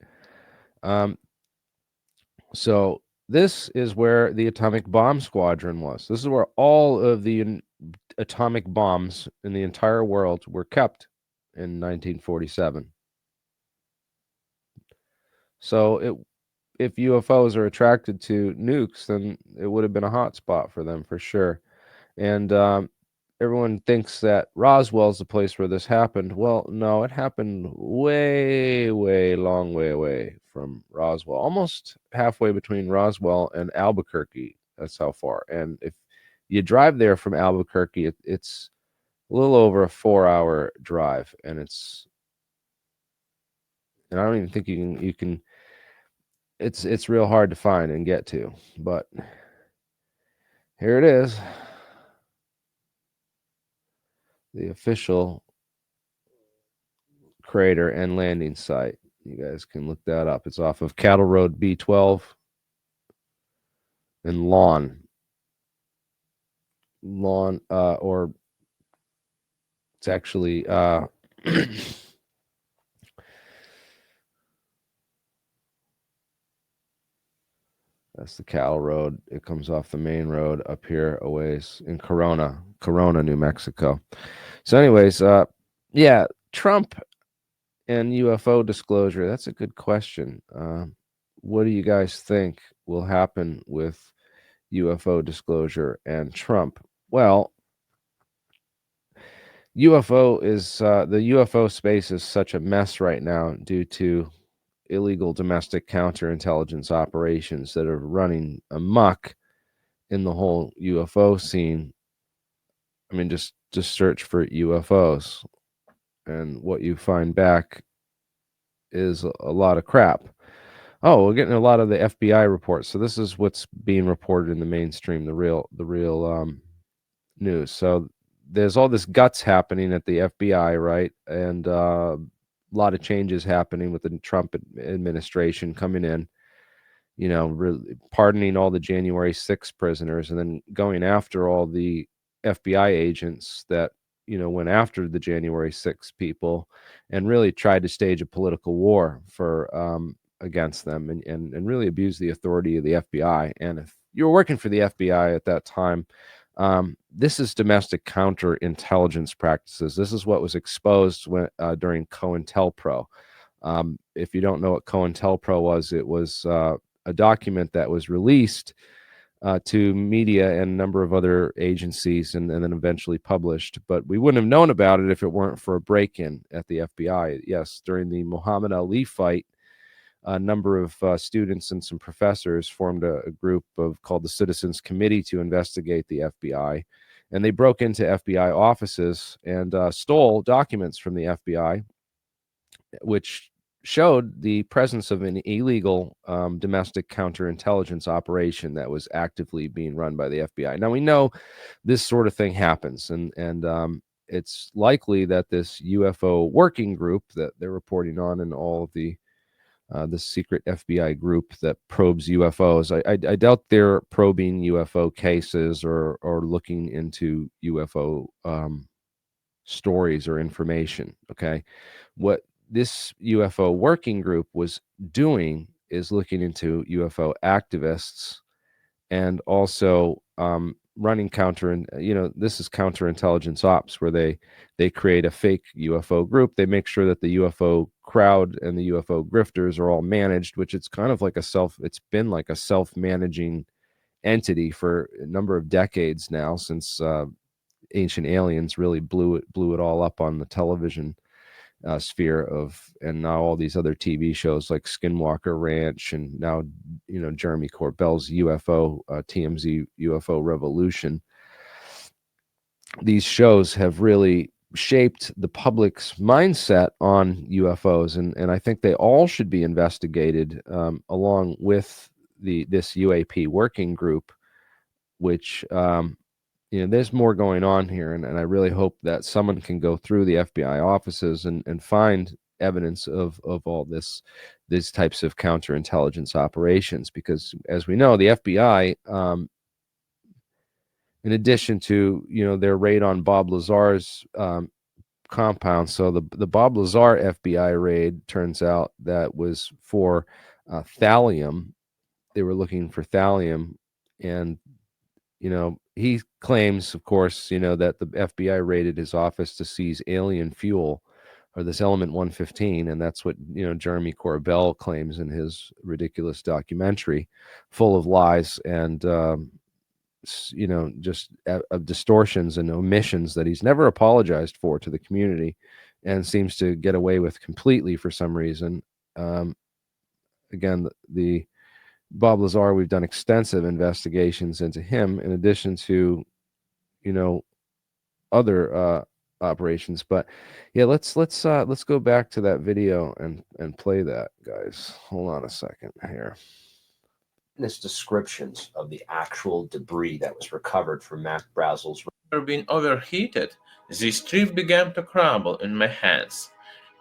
[SPEAKER 5] So this is where the atomic bomb squadron was. This is where all of the atomic bombs in the entire world were kept in 1947. So if UFOs are attracted to nukes, then it would have been a hot spot for them for sure. And everyone thinks that Roswell's the place where this happened. Well, no, it happened way, long way away from Roswell, almost halfway between Roswell and Albuquerque. That's how far. And if you drive there from Albuquerque, it's a little over a 4-hour drive, and I don't even think you can. It's real hard to find and get to, but here it is. The official crater and landing site. You guys can look that up. It's off of Cattle Road B12 and Lawn, or it's actually that's the Cattle Road. It comes off the main road up here a ways in Corona, New Mexico. So anyways, yeah, Trump and UFO disclosure. That's a good question. What do you guys think will happen with UFO disclosure and Trump? Well, UFO is the UFO space is such a mess right now due to illegal domestic counterintelligence operations that are running amok in the whole UFO scene. I mean, just search for UFOs, and what you find back is a lot of crap. Oh, we're getting a lot of the FBI reports. So this is what's being reported in the mainstream, the real news. So there's all this guts happening at the FBI, right? And a lot of changes happening with the Trump administration coming in, you know, pardoning all the January 6th prisoners and then going after all the FBI agents that, you know, went after the January 6th people and really tried to stage a political war for against them and really abuse the authority of the FBI. And if you were working for the FBI at that time, this is domestic counterintelligence practices. This is what was exposed during COINTELPRO. If you don't know what COINTELPRO was, it was a document that was released to media and a number of other agencies and then eventually published. But we wouldn't have known about it if it weren't for a break-in at the FBI. Yes, during the Muhammad Ali fight, a number of students and some professors formed a group called the Citizens Committee to investigate the FBI. And they broke into FBI offices and stole documents from the FBI, which showed the presence of an illegal domestic counterintelligence operation that was actively being run by the FBI. Now, we know this sort of thing happens, and it's likely that this UFO working group that they're reporting on and all of the
[SPEAKER 2] this secret FBI group that probes UFOs. I doubt they're probing UFO cases or looking into UFO stories or information. Okay, what this UFO working group was doing is looking into UFO activists and also running counter, and this is counterintelligence ops, where they create a fake UFO group. They make sure that the UFO crowd and the UFO grifters are all managed, which it's kind of like it's been like a self-managing entity for a number of decades now, since Ancient Aliens really blew it all up on the television sphere and now all these other TV shows like Skinwalker Ranch, and now Jeremy Corbell's UFO TMZ UFO Revolution. These shows have really shaped the public's mindset on UFOs, and I think they all should be investigated along with this UAP working group, which there's more going on here, and I really hope that someone can go through the FBI offices and find evidence of all these types of counterintelligence operations, because as we know, the FBI, in addition to their raid on Bob Lazar's compound, so the Bob Lazar FBI raid, turns out that was for thallium. They were looking for thallium, and he claims, of course, that the FBI raided his office to seize alien fuel, or this element 115, and that's what Jeremy Corbell claims in his ridiculous documentary, full of lies and just of distortions and omissions that he's never apologized for to the community, and seems to get away with completely for some reason. Again, the Bob Lazar, we've done extensive investigations into him, in addition to, other operations. But yeah, let's go back to that video and play that, guys. Hold on a second here.
[SPEAKER 12] Witness descriptions of the actual debris that was recovered from Mac Brazel's.
[SPEAKER 13] Being overheated, the strip began to crumble in my hands,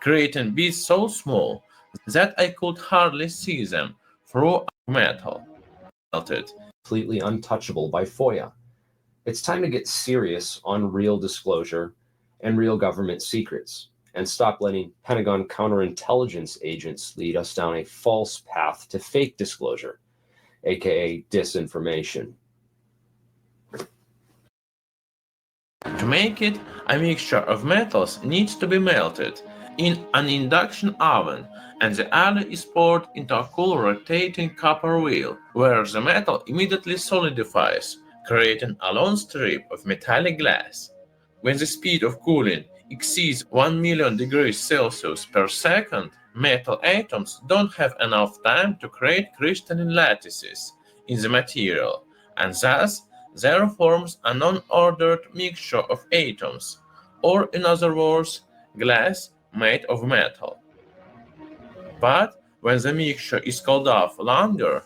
[SPEAKER 13] creating bits so small that I could hardly see them through metal. Melted.
[SPEAKER 12] Completely untouchable by FOIA. It's time to get serious on real disclosure and real government secrets, and stop letting Pentagon counterintelligence agents lead us down a false path to fake disclosure, aka disinformation.
[SPEAKER 13] To make it, a mixture of metals needs to be melted in an induction oven, and the alloy is poured into a cool rotating copper wheel, where the metal immediately solidifies, creating a long strip of metallic glass. When the speed of cooling exceeds 1 million degrees Celsius per second, metal atoms don't have enough time to create crystalline lattices in the material, and thus there forms a non-ordered mixture of atoms, or in other words, glass made of metal. But when the mixture is cooled off longer,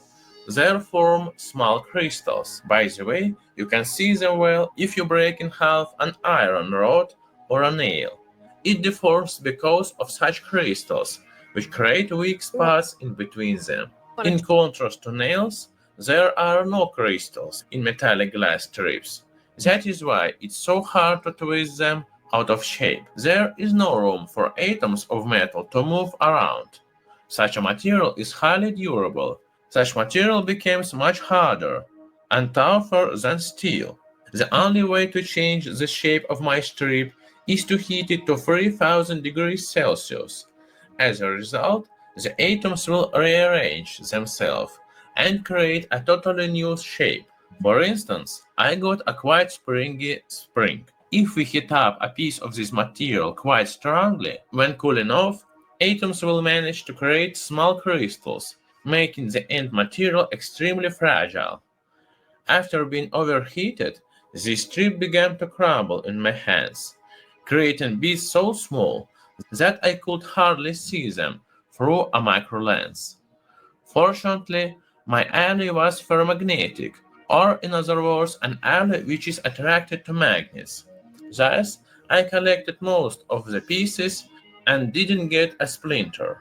[SPEAKER 13] there form small crystals. By the way, you can see them well if you break in half an iron rod or a nail. It deforms because of such crystals, which create weak spots in between them. In contrast to nails, there are no crystals in metallic glass strips. That is why it's so hard to twist them out of shape. There is no room for atoms of metal to move around. Such a material is highly durable. Such material becomes much harder and tougher than steel. The only way to change the shape of my strip is to heat it to 3000 degrees Celsius. As a result, the atoms will rearrange themselves and create a totally new shape. For instance, I got a quite springy spring. If we heat up a piece of this material quite strongly, when cooling off, atoms will manage to create small crystals, making the end material extremely fragile. After being overheated, the strip began to crumble in my hands, creating bits so small that I could hardly see them through a micro lens. Fortunately, my alloy was ferromagnetic, or in other words, an alloy which is attracted to magnets. Thus, I collected most of the pieces and didn't get a splinter.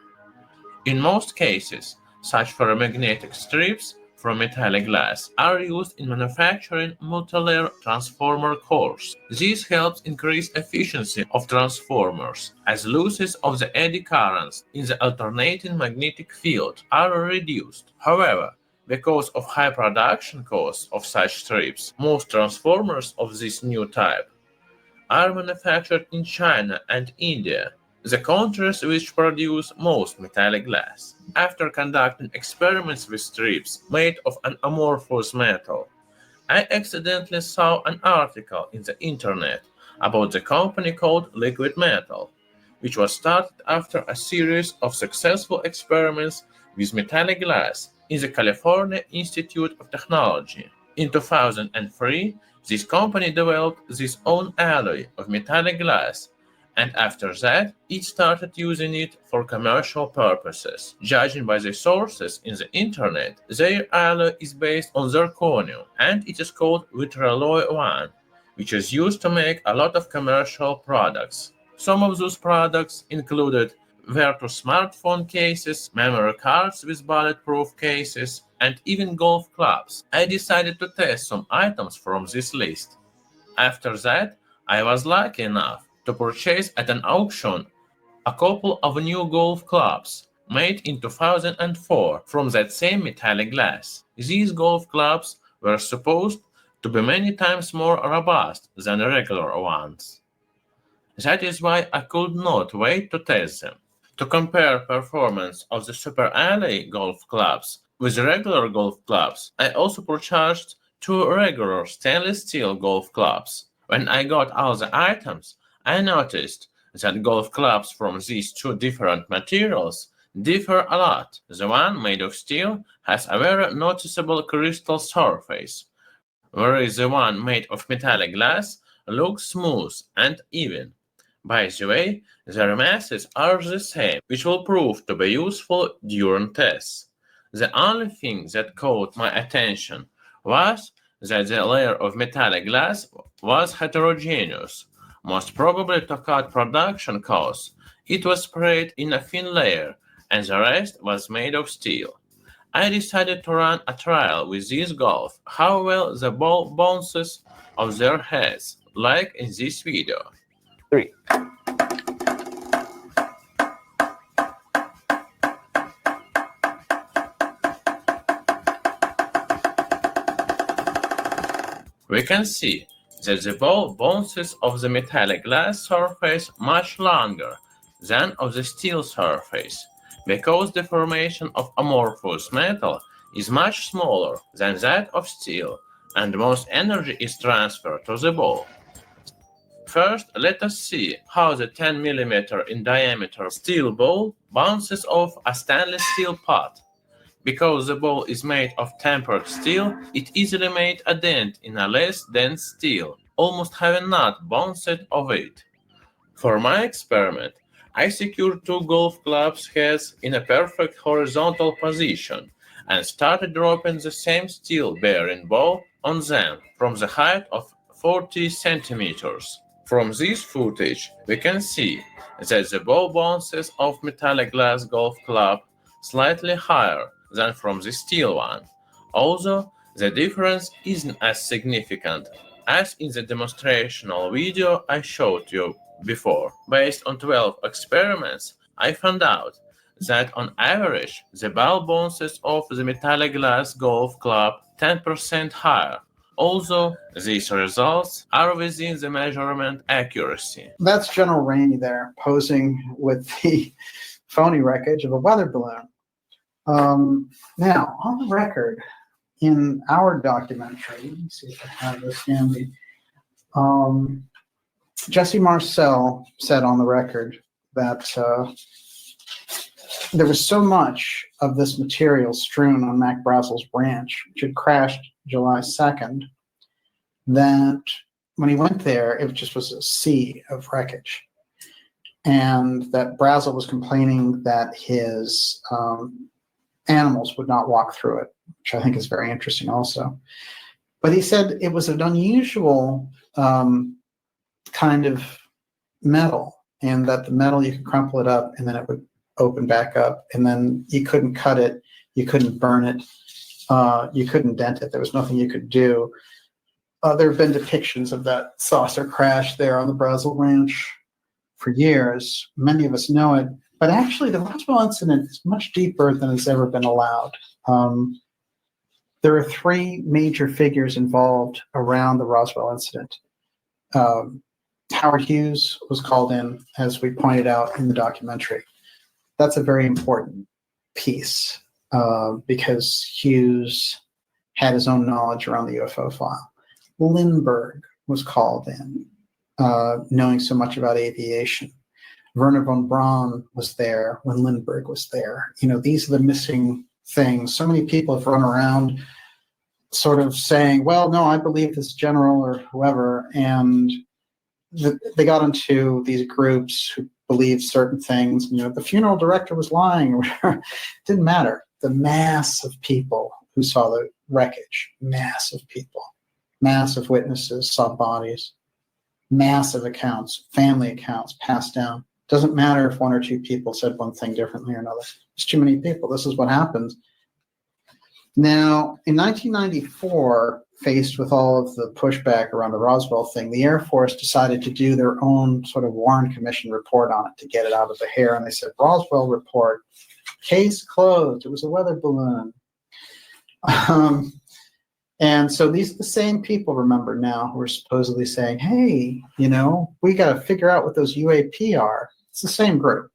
[SPEAKER 13] In most cases, such ferromagnetic strips from metallic glass are used in manufacturing multi-layer transformer cores. This helps increase efficiency of transformers, as losses of the eddy currents in the alternating magnetic field are reduced. However, because of high production costs of such strips, most transformers of this new type are manufactured in China and India, the countries which produce most metallic glass. After conducting experiments with strips made of an amorphous metal, I accidentally saw an article in the internet about the company called Liquid Metal, which was started after a series of successful experiments with metallic glass in the California Institute of Technology. In 2003, this company developed its own alloy of metallic glass, and after that, it started using it for commercial purposes. Judging by the sources in the internet, their alloy is based on zirconium, and it is called Vitralloy 1, which is used to make a lot of commercial products. Some of those products included Virtus smartphone cases, memory cards with bulletproof cases, and even golf clubs. I decided to test some items from this list. After that, I was lucky enough to purchase at an auction a couple of new golf clubs made in 2004 from that same metallic glass. These golf clubs were supposed to be many times more robust than regular ones. That is why I could not wait to test them. To compare performance of the super alloy golf clubs with regular golf clubs, I also purchased 2 regular stainless steel golf clubs. When I got all the items, I noticed that golf clubs from these 2 different materials differ a lot. The one made of steel has a very noticeable crystal surface, whereas the one made of metallic glass looks smooth and even. By the way, their masses are the same, which will prove to be useful during tests. The only thing that caught my attention was that the layer of metallic glass was heterogeneous. Most probably to cut production costs, it was sprayed in a thin layer, and the rest was made of steel. I decided to run a trial with these golf, how well the ball bounces off their heads, like in this video.
[SPEAKER 5] 3.
[SPEAKER 13] We can see that the ball bounces off the metallic glass surface much longer than of the steel surface, because the formation of amorphous metal is much smaller than that of steel, and most energy is transferred to the ball. First, let us see how the 10 mm in diameter steel ball bounces off a stainless steel pot. Because the ball is made of tempered steel, it easily made a dent in a less dense steel, almost having not bounced off it. For my experiment, I secured 2 golf clubs heads in a perfect horizontal position and started dropping the same steel-bearing ball on them from the height of 40 centimeters. From this footage, we can see that the ball bounces off metallic glass golf club slightly higher than from the steel one, although the difference isn't as significant as in the demonstrational video I showed you before. Based on 12 experiments, I found out that on average the ball bounces off the metallic glass golf club 10% higher, although these results are within the measurement accuracy.
[SPEAKER 14] That's General Rainey there posing with the phony wreckage of a weather balloon. Now, on the record, in our documentary, let me see if I have this handy. Jesse Marcel said on the record that there was so much of this material strewn on Mac Brazel's ranch, which had crashed July 2nd, that when he went there, it just was a sea of wreckage. And that Brazel was complaining that his animals would not walk through it, which I think is very interesting also. But he said it was an unusual kind of metal, and that the metal, you could crumple it up and then it would open back up, and then you couldn't cut it, you couldn't burn it, you couldn't dent it. There was nothing you could do. There have been depictions of that saucer crash there on the Brazel Ranch for years. Many of us know it, but actually the Roswell incident is much deeper than has ever been allowed. There are three major figures involved around the Roswell incident. Howard Hughes was called in, as we pointed out in the documentary. That's a very important piece because Hughes had his own knowledge around the UFO file. Lindbergh was called in, knowing so much about aviation. Werner von Braun was there when Lindbergh was there. You know, these are the missing things. So many people have run around sort of saying, well, no, I believe this general or whoever, and they got into these groups who believed certain things. You know, the funeral director was lying or whatever. It didn't matter. The mass of people who saw the wreckage, mass of people, mass of witnesses saw bodies, massive accounts, family accounts passed down. Doesn't matter if one or two people said one thing differently or another. There's too many people. This is what happens. Now, in 1994, faced with all of the pushback around the Roswell thing, the Air Force decided to do their own sort of Warren Commission report on it to get it out of the hair. And they said, Roswell report, case closed. It was a weather balloon. And so these are the same people, remember now, who are supposedly saying, hey, you know, we got to figure out what those UAP are. It's the same group.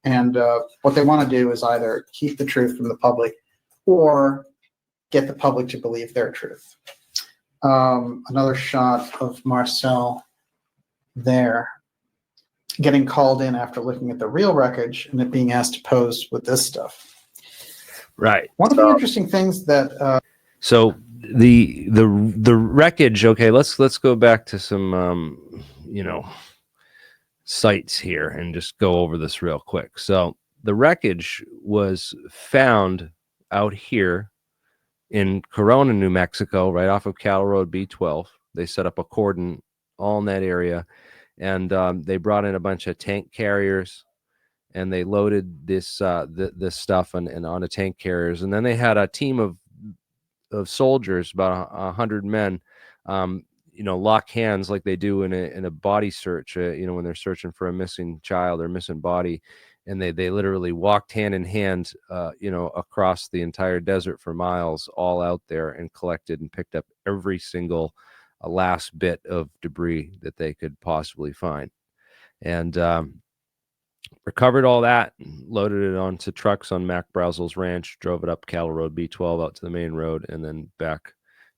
[SPEAKER 14] And what they want to do is either keep the truth from the public or get the public to believe their truth. Another shot of Marcel there getting called in after looking at the real wreckage and it being asked to pose with this stuff.
[SPEAKER 5] Right.
[SPEAKER 14] One of the interesting things that
[SPEAKER 5] so the wreckage. Okay, let's go back to some sites here and just go over this real quick. So the wreckage was found out here in Corona, New Mexico, right off of Cattle Road B12. They set up a cordon all in that area, and they brought in a bunch of tank carriers, and they loaded this this stuff and onto tank carriers, and then they had a team of soldiers, about 100 men, lock hands like they do in a body search, when they're searching for a missing child or missing body. And they literally walked hand in hand, across the entire desert for miles, all out there, and collected and picked up every single last bit of debris that they could possibly find. And recovered all that, loaded it onto trucks on Mac Brazel's ranch, drove it up Cattle Road B12 out to the main road, and then back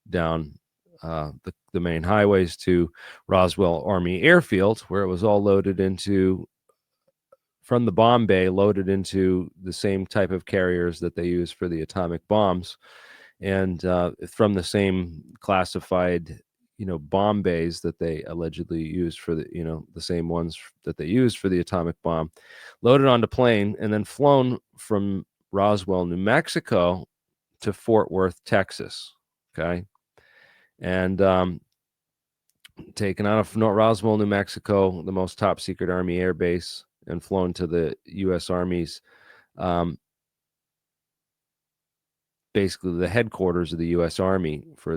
[SPEAKER 5] down the main highways to Roswell Army Airfield, where it was all loaded into, from the bomb bay, loaded into the same type of carriers that they use for the atomic bombs, and from the same classified bomb bays that they allegedly used for the same ones that they used for the atomic bomb, loaded onto plane and then flown from Roswell, New Mexico to Fort Worth, Texas. Okay. And taken out of Roswell, New Mexico, the most top secret Army air base, and flown to the U.S. Army's, basically the headquarters of the U.S. Army for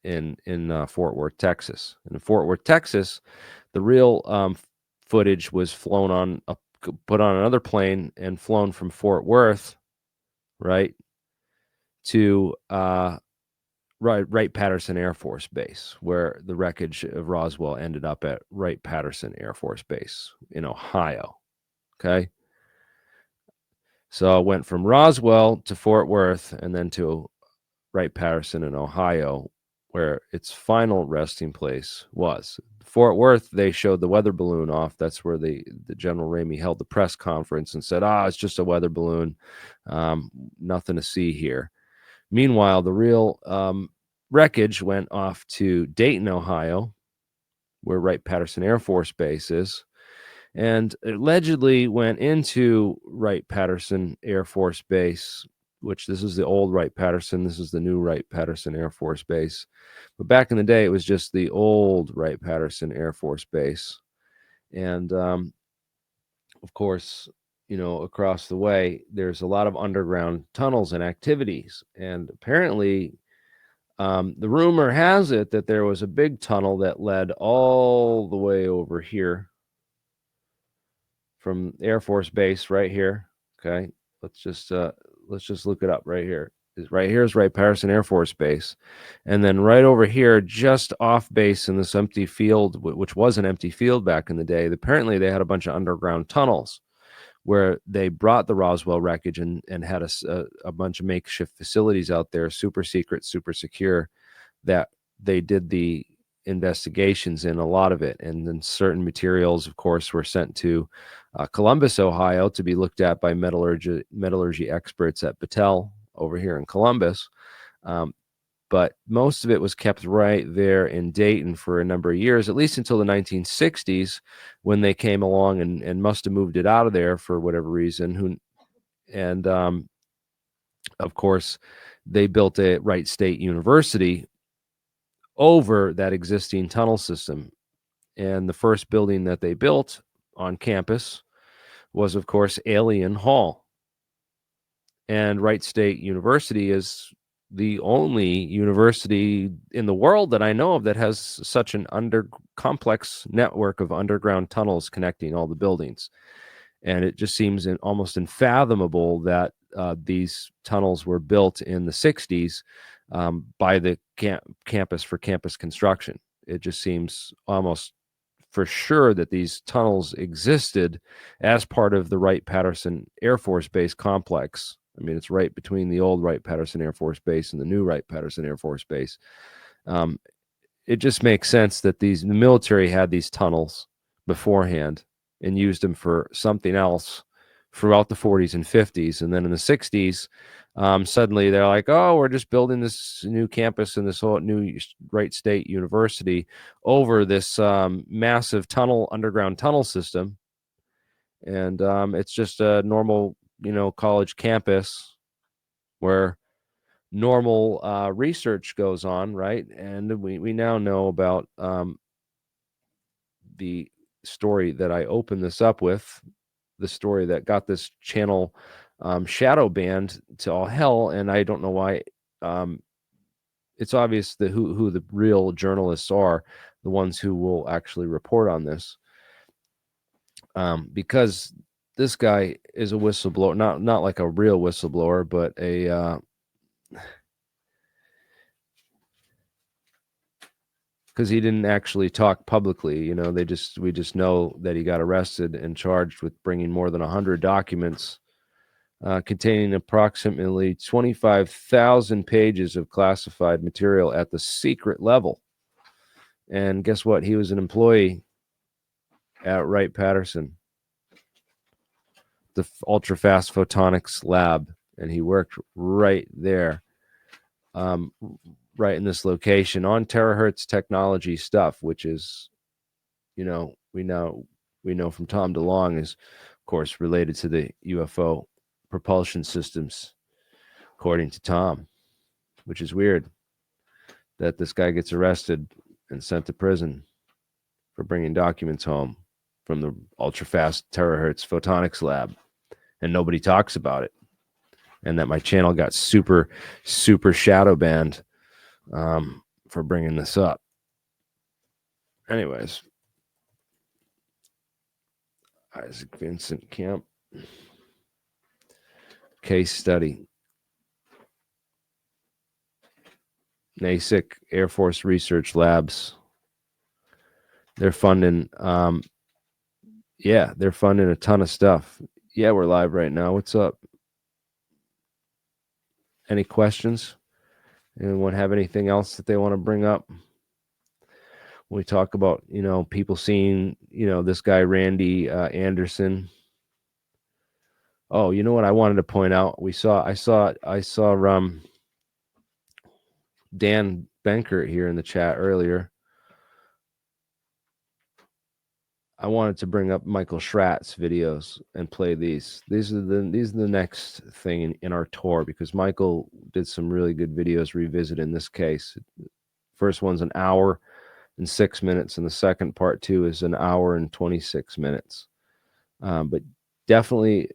[SPEAKER 5] in Fort Worth, Texas. And in Fort Worth, Texas, the real footage was put on another plane and flown from Fort Worth, right, to Wright-Patterson Air Force Base, where the wreckage of Roswell ended up at Wright-Patterson Air Force Base in Ohio. Okay. So it went from Roswell to Fort Worth and then to Wright-Patterson in Ohio, where its final resting place was. Fort Worth, they showed the weather balloon off. That's where the General Ramey held the press conference and said, it's just a weather balloon. Nothing to see here. Meanwhile, the real wreckage went off to Dayton, Ohio, where Wright-Patterson Air Force Base is, and allegedly went into Wright-Patterson Air Force Base, which this is the old Wright-Patterson, this is the new Wright-Patterson Air Force Base. But back in the day, it was just the old Wright-Patterson Air Force Base. And of course, across the way, there's a lot of underground tunnels and activities. And apparently, the rumor has it that there was a big tunnel that led all the way over here from Air Force Base right here. Okay, let's just look it up right here. Right here is Wright-Patterson Air Force Base, and then right over here, just off base in this empty field, which was an empty field back in the day. Apparently, they had a bunch of underground tunnels where they brought the Roswell wreckage and had a bunch of makeshift facilities out there, super secret, super secure, that they did the investigations in, a lot of it. And then certain materials, of course, were sent to Columbus, Ohio, to be looked at by metallurgy experts at Battelle over here in Columbus. But most of it was kept right there in Dayton for a number of years, at least until the 1960s, when they came along and must have moved it out of there for whatever reason. Of course, they built a Wright State University over that existing tunnel system. And the first building that they built on campus was, of course, Alien Hall. And Wright State University is the only university in the world that I know of that has such an complex network of underground tunnels connecting all the buildings. And it just seems almost unfathomable that these tunnels were built in the 60s by the campus for campus construction. It just seems almost for sure that these tunnels existed as part of the Wright-Patterson Air Force Base complex. I mean, it's right between the old Wright-Patterson Air Force Base and the new Wright-Patterson Air Force Base. It just makes sense that the military had these tunnels beforehand and used them for something else throughout the 40s and 50s. And then in the 60s, suddenly they're like, oh, we're just building this new campus and this whole new Wright State University over this massive underground tunnel system. And it's just a normal, college campus where normal research goes on, right? And we now know about the story that I opened this up with, the story that got this channel shadow banned to all hell, and I don't know why. It's obvious that who the real journalists are, the ones who will actually report on this, because this guy is a whistleblower, not like a real whistleblower, but because he didn't actually talk publicly. We just know that he got arrested and charged with bringing more than 100 documents containing approximately 25,000 pages of classified material at the secret level. And guess what? He was an employee at Wright-Patterson, the ultra-fast photonics lab, and he worked right there, right in this location on terahertz technology stuff, which is, we know from Tom DeLonge is, of course, related to the UFO propulsion systems, according to Tom, which is weird that this guy gets arrested and sent to prison for bringing documents home from the ultra-fast terahertz photonics lab, and nobody talks about it, and that my channel got super, super shadow banned for bringing this up. Anyways, Isaac Vincent Camp case study. NASIC Air Force Research Labs. They're funding, they're funding a ton of stuff. Yeah, we're live right now. What's up? Any questions? Anyone have anything else that they want to bring up? We talk about, people seeing, this guy, Randy Anderson. Oh, you know what I wanted to point out? I saw Dan Benkert here in the chat earlier. I wanted to bring up Michael Schratt's videos and play these. These are the next thing in our tour, because Michael did some really good videos revisiting this case. First one's an hour and 6 minutes, and the second part 2 is an hour and 26 minutes. But definitely,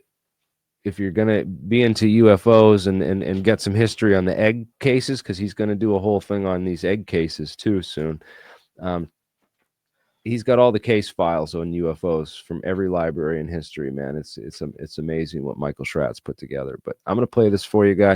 [SPEAKER 5] if you're going to be into UFOs and get some history on the egg cases, because he's going to do a whole thing on these egg cases too soon. He's got all the case files on UFOs from every library in history, man. It's amazing what Michael Schratz put together. But I'm going to play this for you guys.